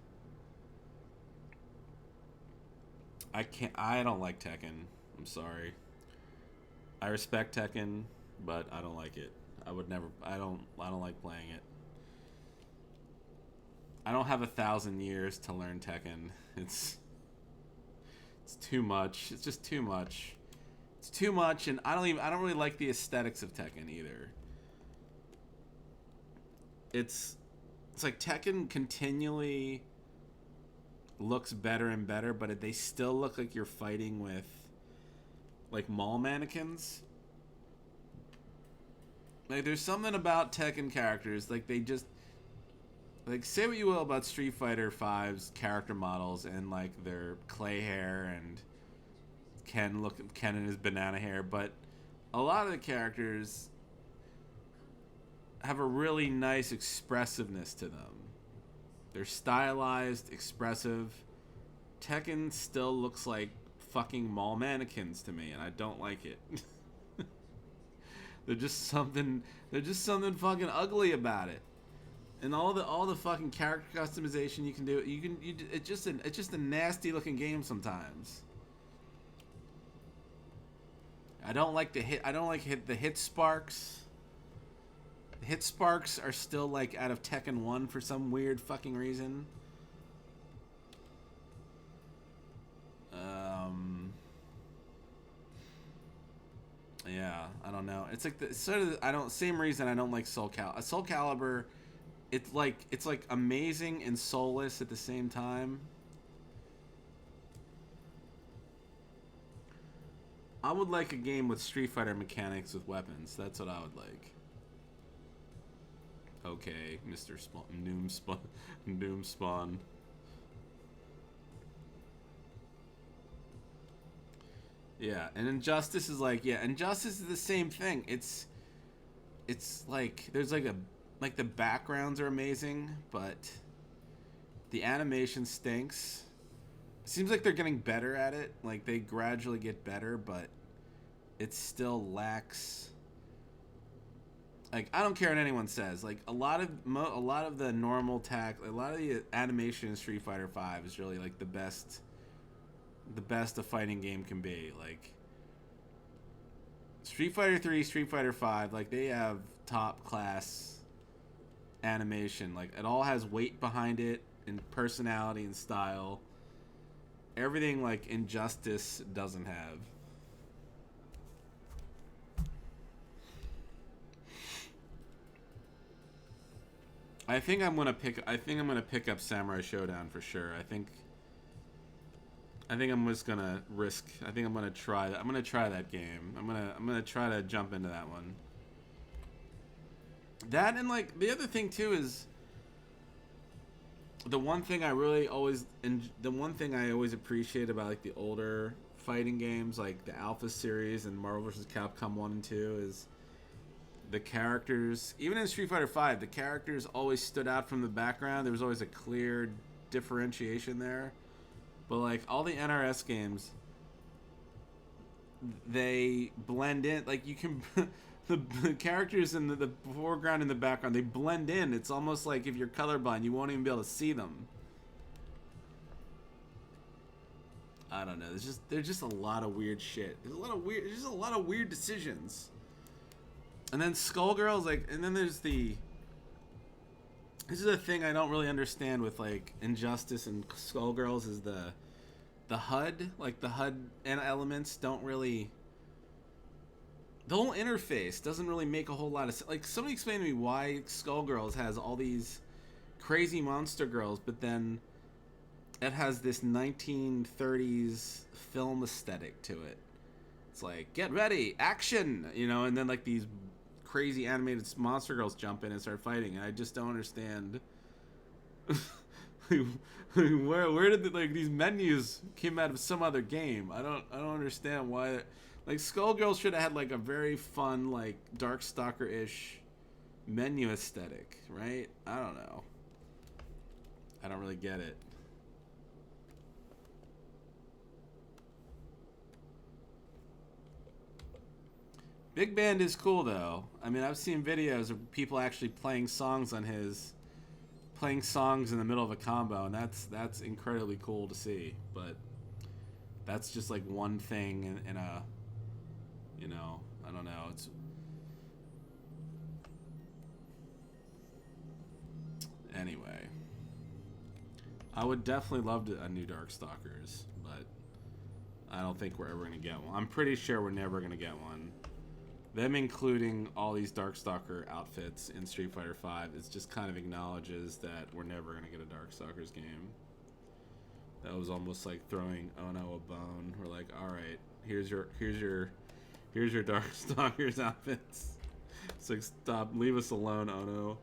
I don't like Tekken. I'm sorry. I respect Tekken, but I don't like it. I don't like playing it. I don't have 1,000 years to learn Tekken. It's too much. It's just too much. It's too much, and I don't really like the aesthetics of Tekken either. It's like Tekken continually looks better and better, but they still look like you're fighting with like mall mannequins. Like, there's something about Tekken characters, like they just, like, say what you will about Street Fighter V's character models and like their clay hair and Ken and his banana hair, but a lot of the characters have a really nice expressiveness to them. They're stylized, expressive. Tekken still looks like fucking mall mannequins to me, and I don't like it. There's just something fucking ugly about it. And all the fucking character customization you can do, it's just a nasty looking game sometimes. I don't like the hit sparks. The hit sparks are still like out of Tekken 1 for some weird fucking reason. Yeah, I don't know. It's like same reason I don't like Soul Calibur. It's like amazing and soulless at the same time. I would like a game with Street Fighter mechanics with weapons. That's what I would like. Okay, Mr. Noom Spawn. Yeah, and Injustice is like, Injustice is the same thing. It's like there's like the backgrounds are amazing, but the animation stinks. It seems like they're getting better at it. Like, they gradually get better, but it still lacks. Like, I don't care what anyone says. Like, a lot of the normal a lot of the animation in Street Fighter V is really like the best a fighting game can be. Like, Street Fighter 3, Street Fighter 5, like, they have top class animation. Like, it all has weight behind it and personality and style. Everything like Injustice doesn't have. I think I'm gonna pick up Samurai Showdown for sure. I think I'm just gonna risk. I think I'm gonna try that. I'm gonna try that game. I'm gonna try to jump into that one. That, and like the other thing too is the one thing I always appreciate about like the older fighting games, like the Alpha series and Marvel vs. Capcom 1 and 2, is the characters. Even in Street Fighter V, the characters always stood out from the background. There was always a clear differentiation there. But like all the NRS games, they blend in. Like, you can the characters in the foreground and the background, they blend in. It's almost like if you're colorblind, you won't even be able to see them. I don't know. There's just a lot of weird shit. There's just a lot of weird decisions. And then Skullgirls, like, and then there's the. This is a thing I don't really understand with like Injustice and Skullgirls is the HUD, like the HUD and elements don't really. The whole interface doesn't really make a whole lot of sense. Like, somebody explain to me why Skullgirls has all these crazy monster girls, but then it has this 1930s film aesthetic to it. It's like, get ready, action, you know, and then like these crazy animated monster girls jump in and start fighting, and I just don't understand. where did like these menus came out of some other game? I don't understand why. Like, Skullgirls should have had like a very fun, like Darkstalker-ish menu aesthetic, right? I don't know. I don't really get it. Big Band is cool though. I mean, I've seen videos of people actually playing songs in the middle of a combo, and that's incredibly cool to see. But that's just like one thing in a, you know, I don't know. It's anyway. I would definitely love a new Darkstalkers, but I don't think we're ever gonna get one. I'm pretty sure we're never gonna get one. Them including all these Darkstalker outfits in Street Fighter V, it just kind of acknowledges that we're never gonna get a Darkstalkers game. That was almost like throwing Ono a bone. We're like, all right, here's your Darkstalkers outfits. It's like, stop, leave us alone, Ono.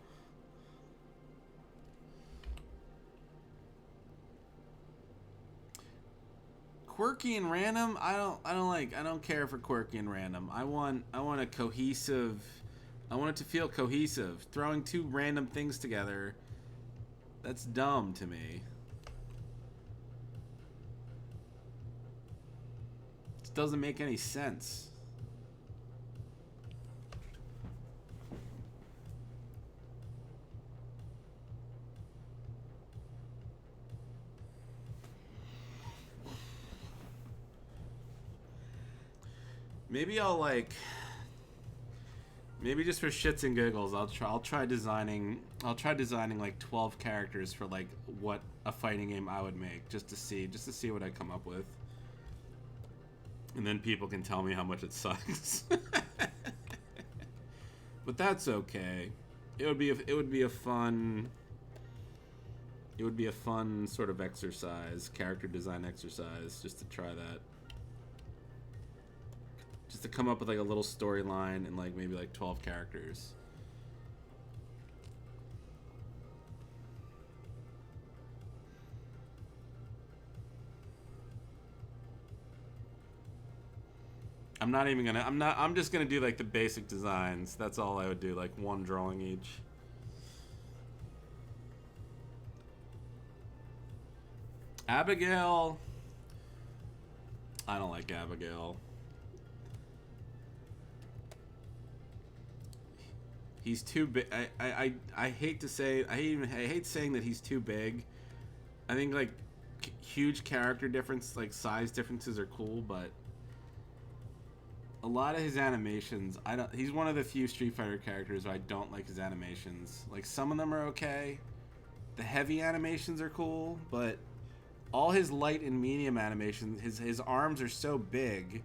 Quirky and random, I don't care for quirky and random. I want a cohesive. I want it to feel cohesive. Throwing two random things together, that's dumb to me. It doesn't make any sense. Maybe I'll like. Maybe just for shits and giggles, I'll try designing like 12 characters for like what a fighting game I would make, just to see what I come up with, and then people can tell me how much it sucks. But that's okay. It would be a fun sort of exercise, character design exercise, just to try that. Just to come up with like a little storyline and like maybe like 12 characters. I'm just gonna do like the basic designs. That's all I would do, like one drawing each. Abigail. I don't like Abigail. He's too big. I hate to say. I hate saying that he's too big. I think like huge character difference, like size differences, are cool, but a lot of his animations, I don't. He's one of the few Street Fighter characters where I don't like his animations. Like, some of them are okay. The heavy animations are cool, but all his light and medium animations, his arms are so big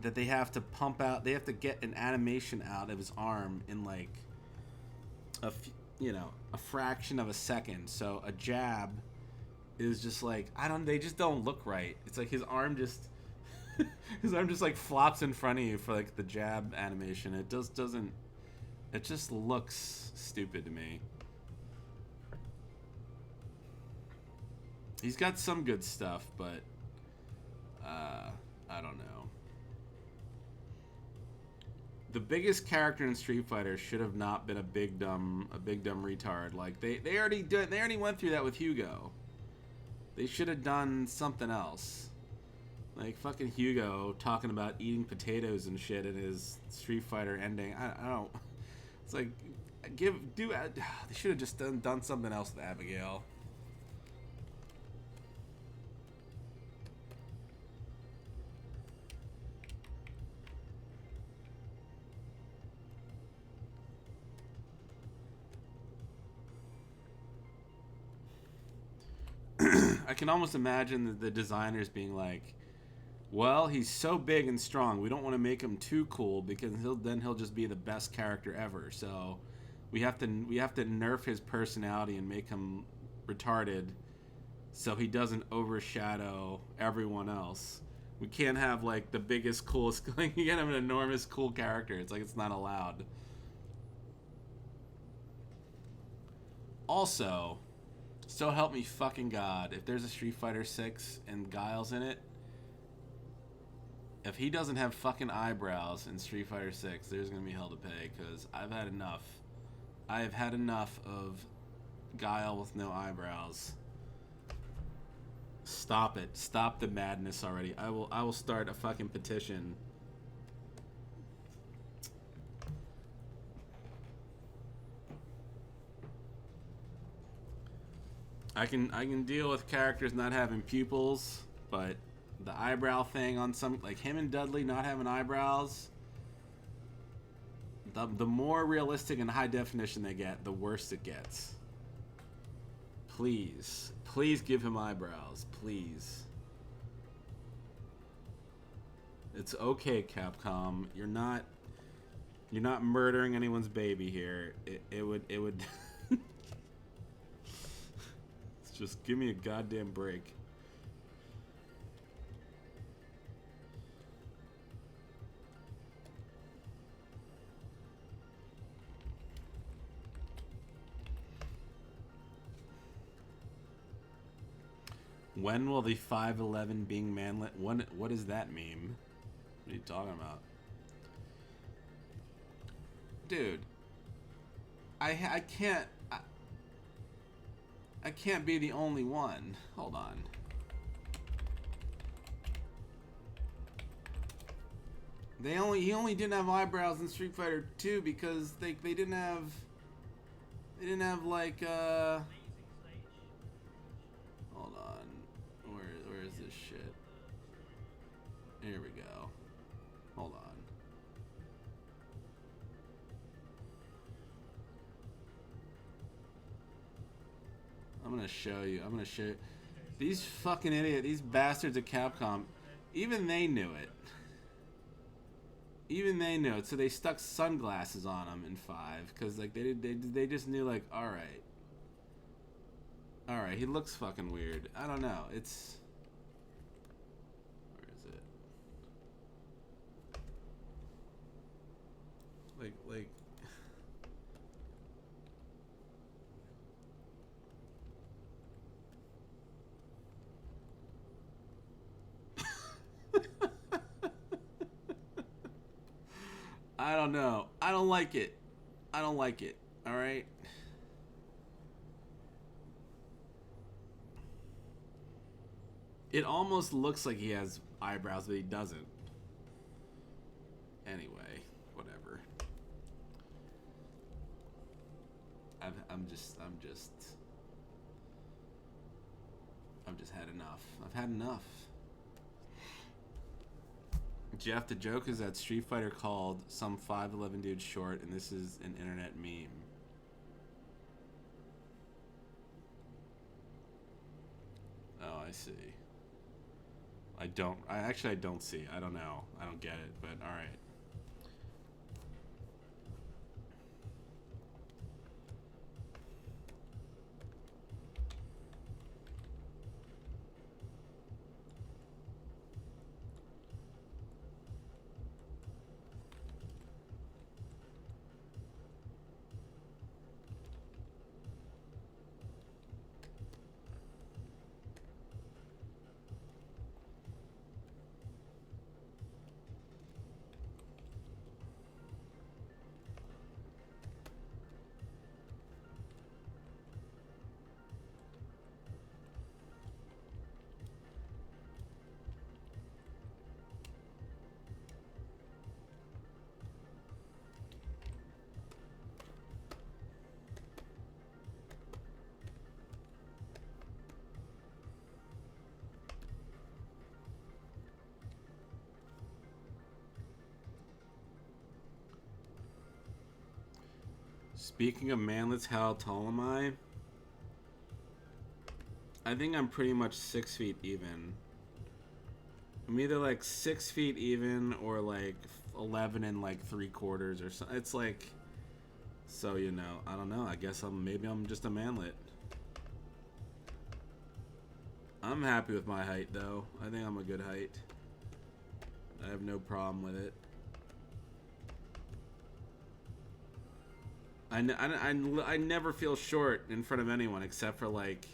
that they have to pump out. They have to get an animation out of his arm in like a fraction of a second. So a jab is just like, they just don't look right. It's like his arm just like flops in front of you for like the jab animation. It just looks stupid to me. He's got some good stuff, but I don't know. The biggest character in Street Fighter should have not been a big dumb retard. Like they already went through that with Hugo. They should have done something else. Like fucking Hugo talking about eating potatoes and shit in his Street Fighter ending. I don't. It's like they should have just done something else with Abigail. I can almost imagine the designers being like, well, he's so big and strong. We don't want to make him too cool because he'll just be the best character ever. So we have to nerf his personality and make him retarded so he doesn't overshadow everyone else. We can't have like the biggest, coolest. Like, you can't have an enormous, cool character. It's like it's not allowed. Also, so help me fucking God, if there's a Street Fighter 6 and Guile's in it, if he doesn't have fucking eyebrows in Street Fighter 6, there's gonna be hell to pay, because I've had enough. I have had enough of Guile with no eyebrows. Stop it. Stop the madness already. I will start a fucking petition. I can deal with characters not having pupils, but the eyebrow thing on some, like him and Dudley not having eyebrows, the more realistic and high definition they get, the worse it gets. Please, please give him eyebrows, please. It's okay, Capcom. You're not murdering anyone's baby here. It would just give me a goddamn break. When will the 5'11" being manlet? What does that mean? What are you talking about? Dude, I can't be the only one. Hold on. He only didn't have eyebrows in Street Fighter 2 because they didn't have like hold on. Where is this shit? Here we go. Hold on. I'm gonna show you. These fucking idiots, these bastards at Capcom, even they knew it. Even they knew it, so they stuck sunglasses on him in 5, because like they just knew, like, all right, he looks fucking weird. I don't know. It's, where is it? Like. I don't know. I don't like it. All right. It almost looks like he has eyebrows, but he doesn't. Anyway, whatever. I'm just had enough. I've had enough. Jeff, the joke is that Street Fighter called some 5'11" dude short, and this is an internet meme. Oh, I see. I don't see. I don't know. I don't get it, but alright. Speaking of manlets, how tall am I? I think I'm pretty much 6 feet even. I'm either like 6 feet even or like 11 and like 3/4 or something. It's like, so you know, I don't know. I guess maybe I'm just a manlet. I'm happy with my height though. I think I'm a good height. I have no problem with it. I never feel short in front of anyone except for like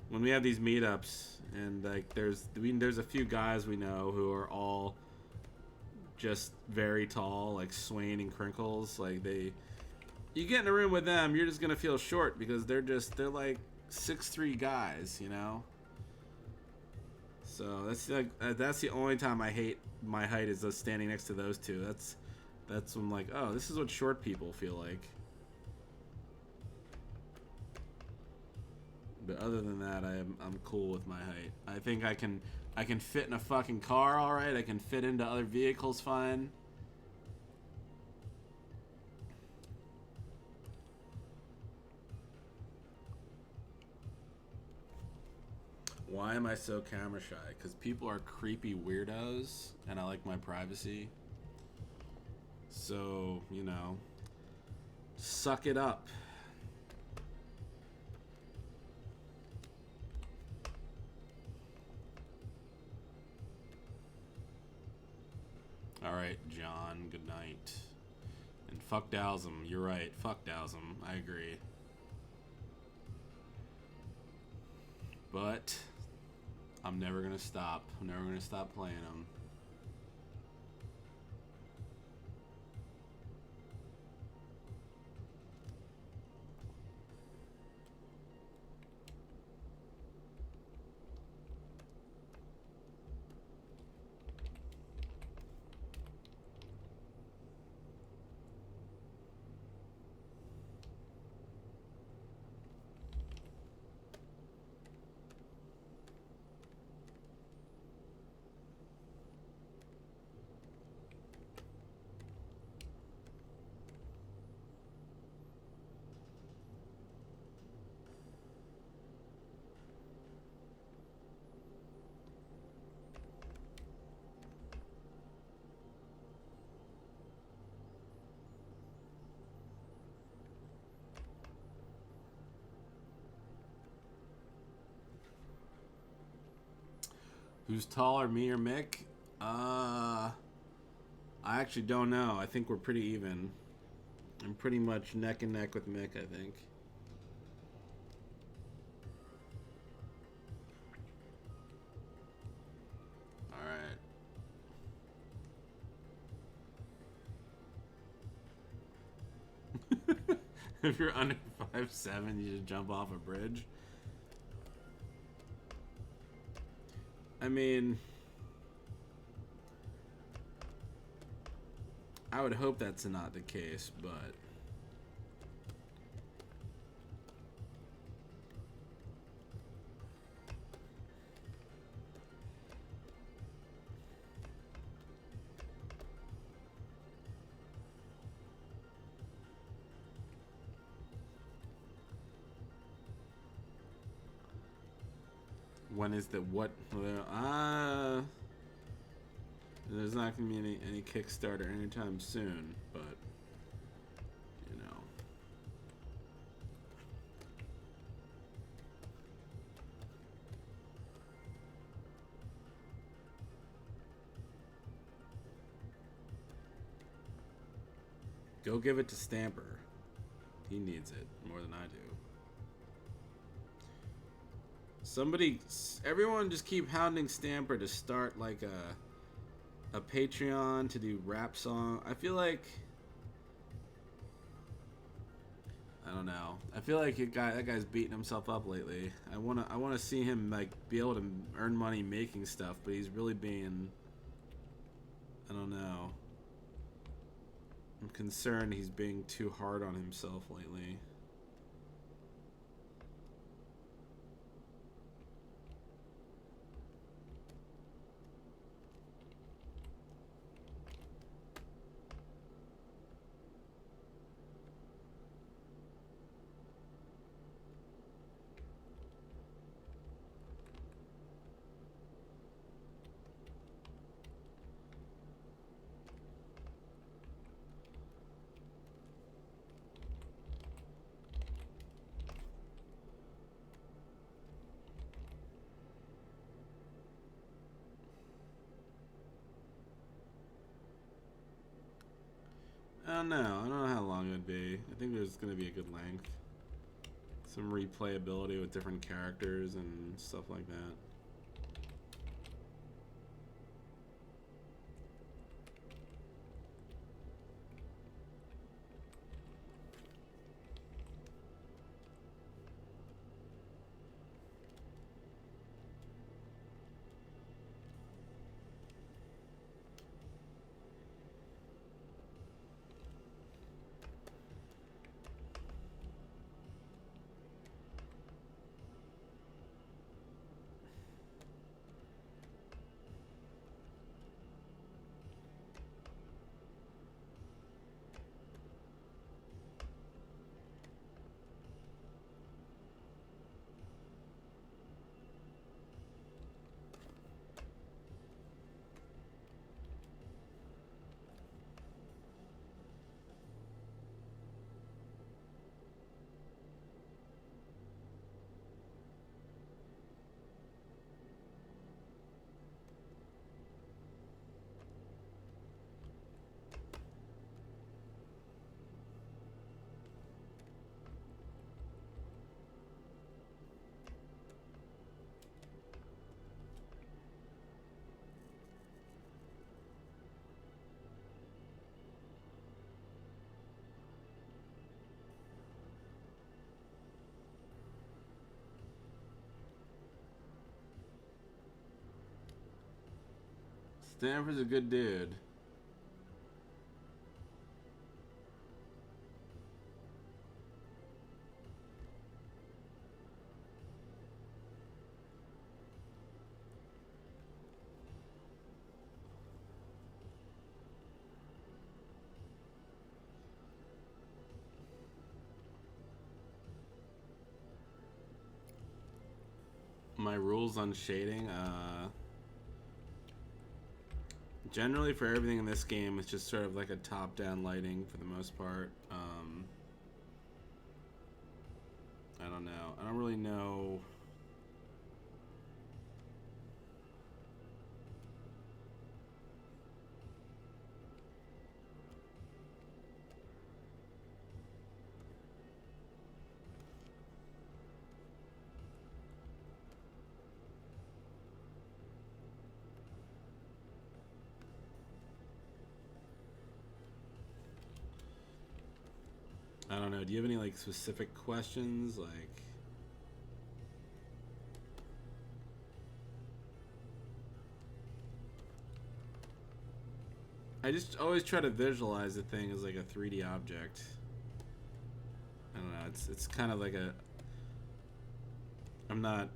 when we have these meetups and like there's a few guys we know who are all just very tall, like Swain and Crinkles. Like you get in a room with them, you're just gonna feel short because they're like 6'3" guys, you know. So that's the only time I hate my height is just standing next to those two. That's when I'm like, oh, this is what short people feel like. But other than that, I'm cool with my height. I think I can fit in a fucking car all right. I can fit into other vehicles fine. Why am I so camera shy? Because people are creepy weirdos, and I like my privacy. So, you know, suck it up. Alright, John, good night. And fuck Dowsum, you're right. Fuck Dowsum, I agree. But I'm never gonna stop. I'm never gonna stop playing them. Who's taller, me or Mick? I actually don't know. I think we're pretty even. I'm pretty much neck and neck with Mick, I think. Alright. If you're under 5'7", you just jump off a bridge. I mean, I would hope that's not the case, but when is the what? There's not gonna be any Kickstarter anytime soon, but you know. Go give it to Stamper. He needs it more than I do. Everyone just keep hounding Stamper to start like a Patreon to do rap song. I feel like, I don't know. I feel like that guy's beating himself up lately. I wanna see him like be able to earn money making stuff, but he's really being, I don't know. I'm concerned he's being too hard on himself lately. don't know. I don't know how long it would be. I think there's going to be a good length. Some replayability with different characters and stuff like that. Stanford's a good dude. My rules on shading, generally for everything in this game, it's just sort of like a top-down lighting for the most part. I don't know. I don't really know. I don't know. Do you have any like specific questions? Like, I just always try to visualize the thing as like a 3D object. I don't know. It's kind of like a. I'm not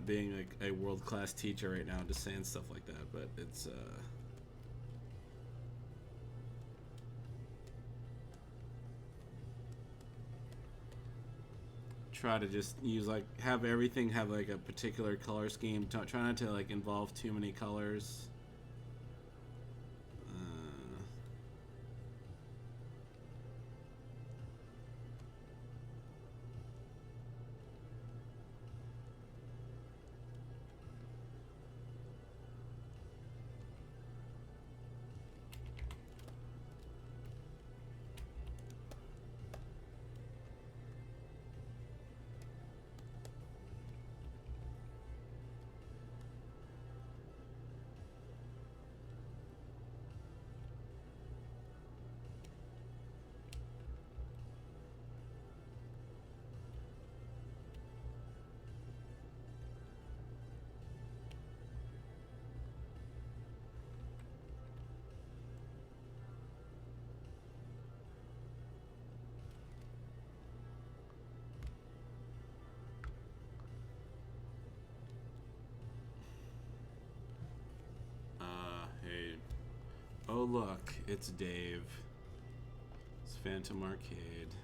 being like a world-class teacher right now, just saying stuff like that. But it's try to just use like have everything have like a particular color scheme. Try not to like involve too many colors. Hey. Oh look, it's Dave. It's Phantom Arcade.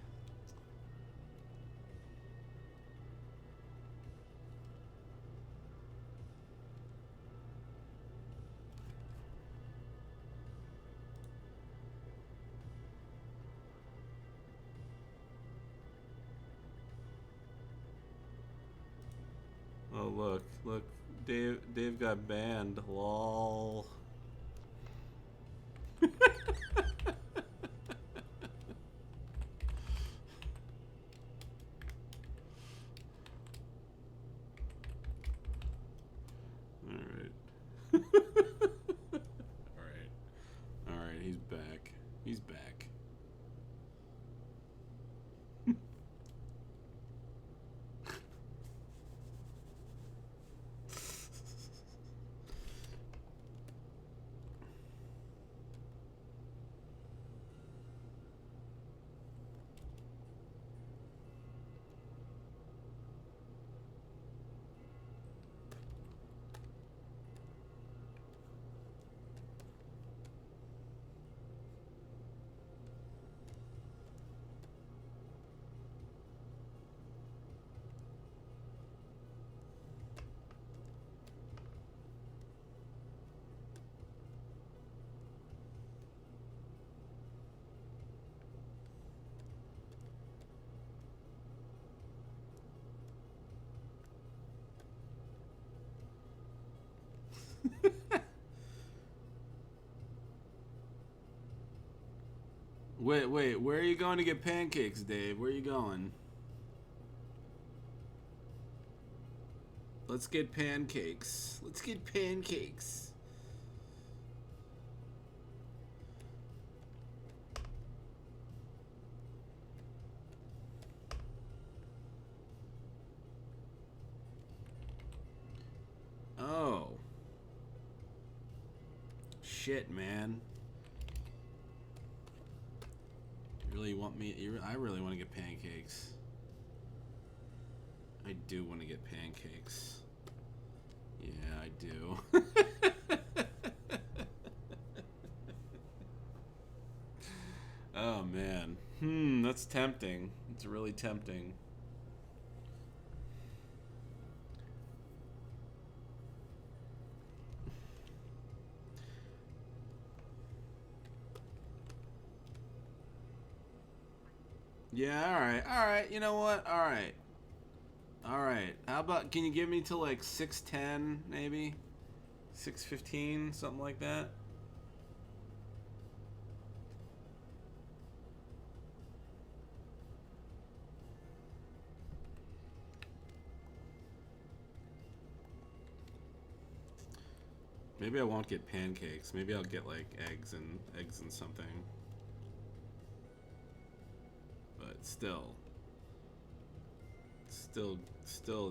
Oh look, Dave got banned. Lol. Alright. Alright, he's back. He's back. Wait, where are you going to get pancakes, Dave? Where are you going? Let's get pancakes. Let's get pancakes. Oh. Shit, man. You really want me? I really want to get pancakes. I do want to get pancakes. Yeah, I do. Oh, man. That's tempting. It's really tempting. Yeah, alright, you know what? Alright. Alright. How about, can you give me till like 6:10, maybe? 6:15, something like that? Maybe I won't get pancakes. Maybe I'll get like eggs and something. But still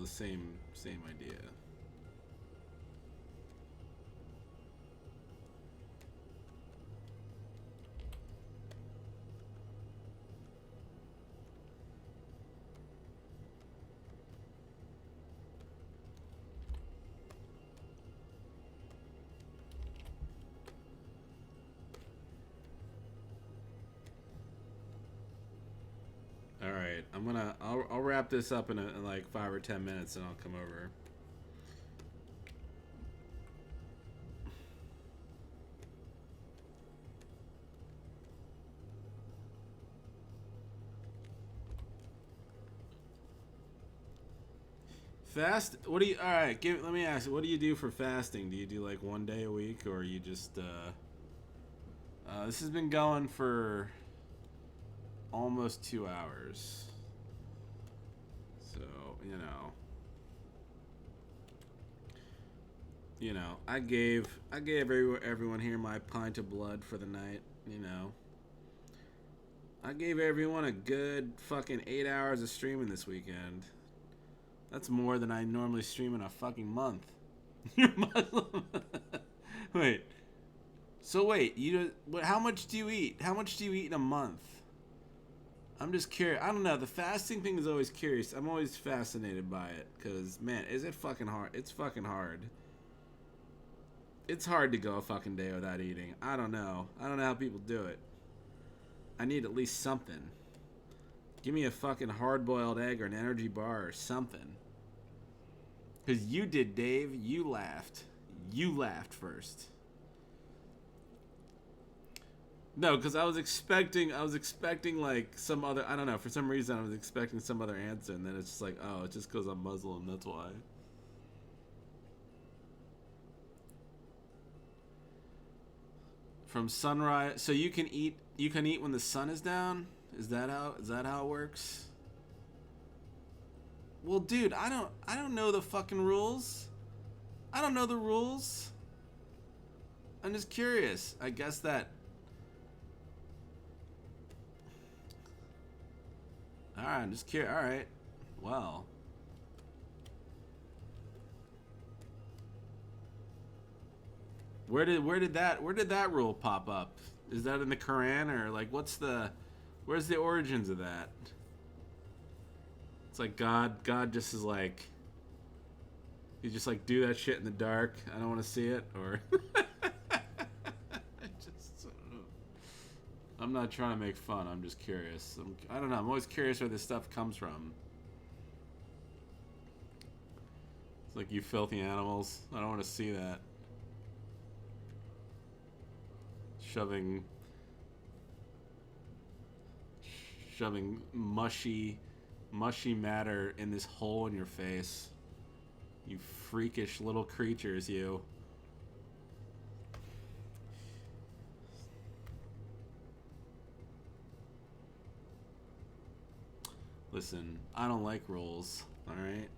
the same idea. All right, I'll wrap this up in like 5 or 10 minutes, and I'll come over. Fast? What do you? All right, let me ask you. What do you do for fasting? Do you do like 1 day a week, or you just? This has been going for almost 2 hours. So I gave everyone here my pint of blood for the night. I gave everyone a good fucking 8 hours of streaming this weekend. That's more than I normally stream in a fucking month. You're Muslim. Wait. So wait, how much do you eat? How much do you eat in a month? I'm just curious. I don't know. The fasting thing is always curious. I'm always fascinated by it. Because, man, is it fucking hard? It's fucking hard. It's hard to go a fucking day without eating. I don't know. I don't know how people do it. I need at least something. Give me a fucking hard-boiled egg or an energy bar or something. Because you did, Dave. You laughed. You laughed first. No, because I was expecting like some other, I don't know, for some reason I was expecting some other answer, and then it's just like, oh, it's just because I'm Muslim, that's why. From sunrise, so you can eat when the sun is down? Is that how it works? Well, dude, I don't know the fucking rules. I don't know the rules. I'm just curious. I guess that... Alright, I'm just curious. Alright. Well. Where did that rule pop up? Is that in the Quran, or like where's the origins of that? It's like God just is like, you just like do that shit in the dark. I don't want to see it, or I'm not trying to make fun. I'm just curious. I don't know. I'm always curious where this stuff comes from. It's like, you filthy animals. I don't want to see that. Shoving mushy matter in this hole in your face. You freakish little creatures, you. Listen, I don't like rules, alright?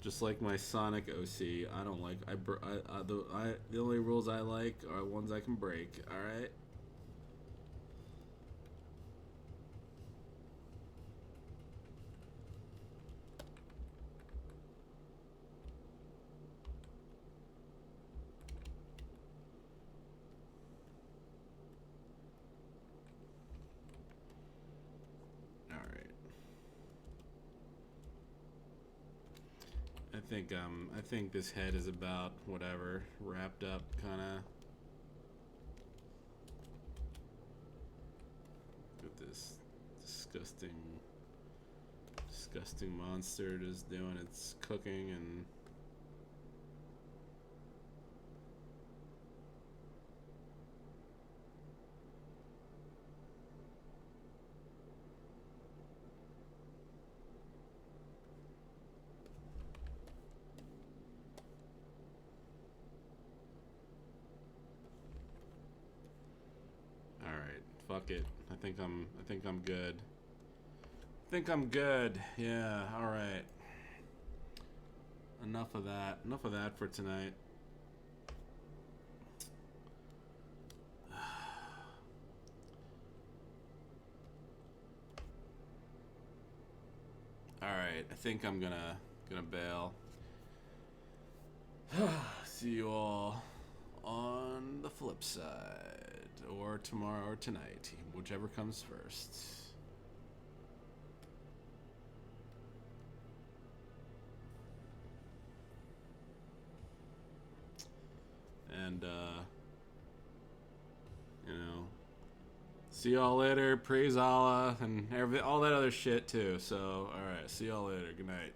Just like my Sonic OC, I don't like. The only rules I like are ones I can break. All right. All right. I think this head is about whatever, wrapped up, kind of. With this disgusting monster just doing its cooking and. Fuck it. I think I'm good. I think I'm good. Yeah, alright. Enough of that. Enough of that for tonight. Alright, I think I'm gonna bail. See you all on the flip side. Or tomorrow or tonight, whichever comes first. And you know, see y'all later. Praise Allah and all that other shit too. So, all right, see y'all later. Good night.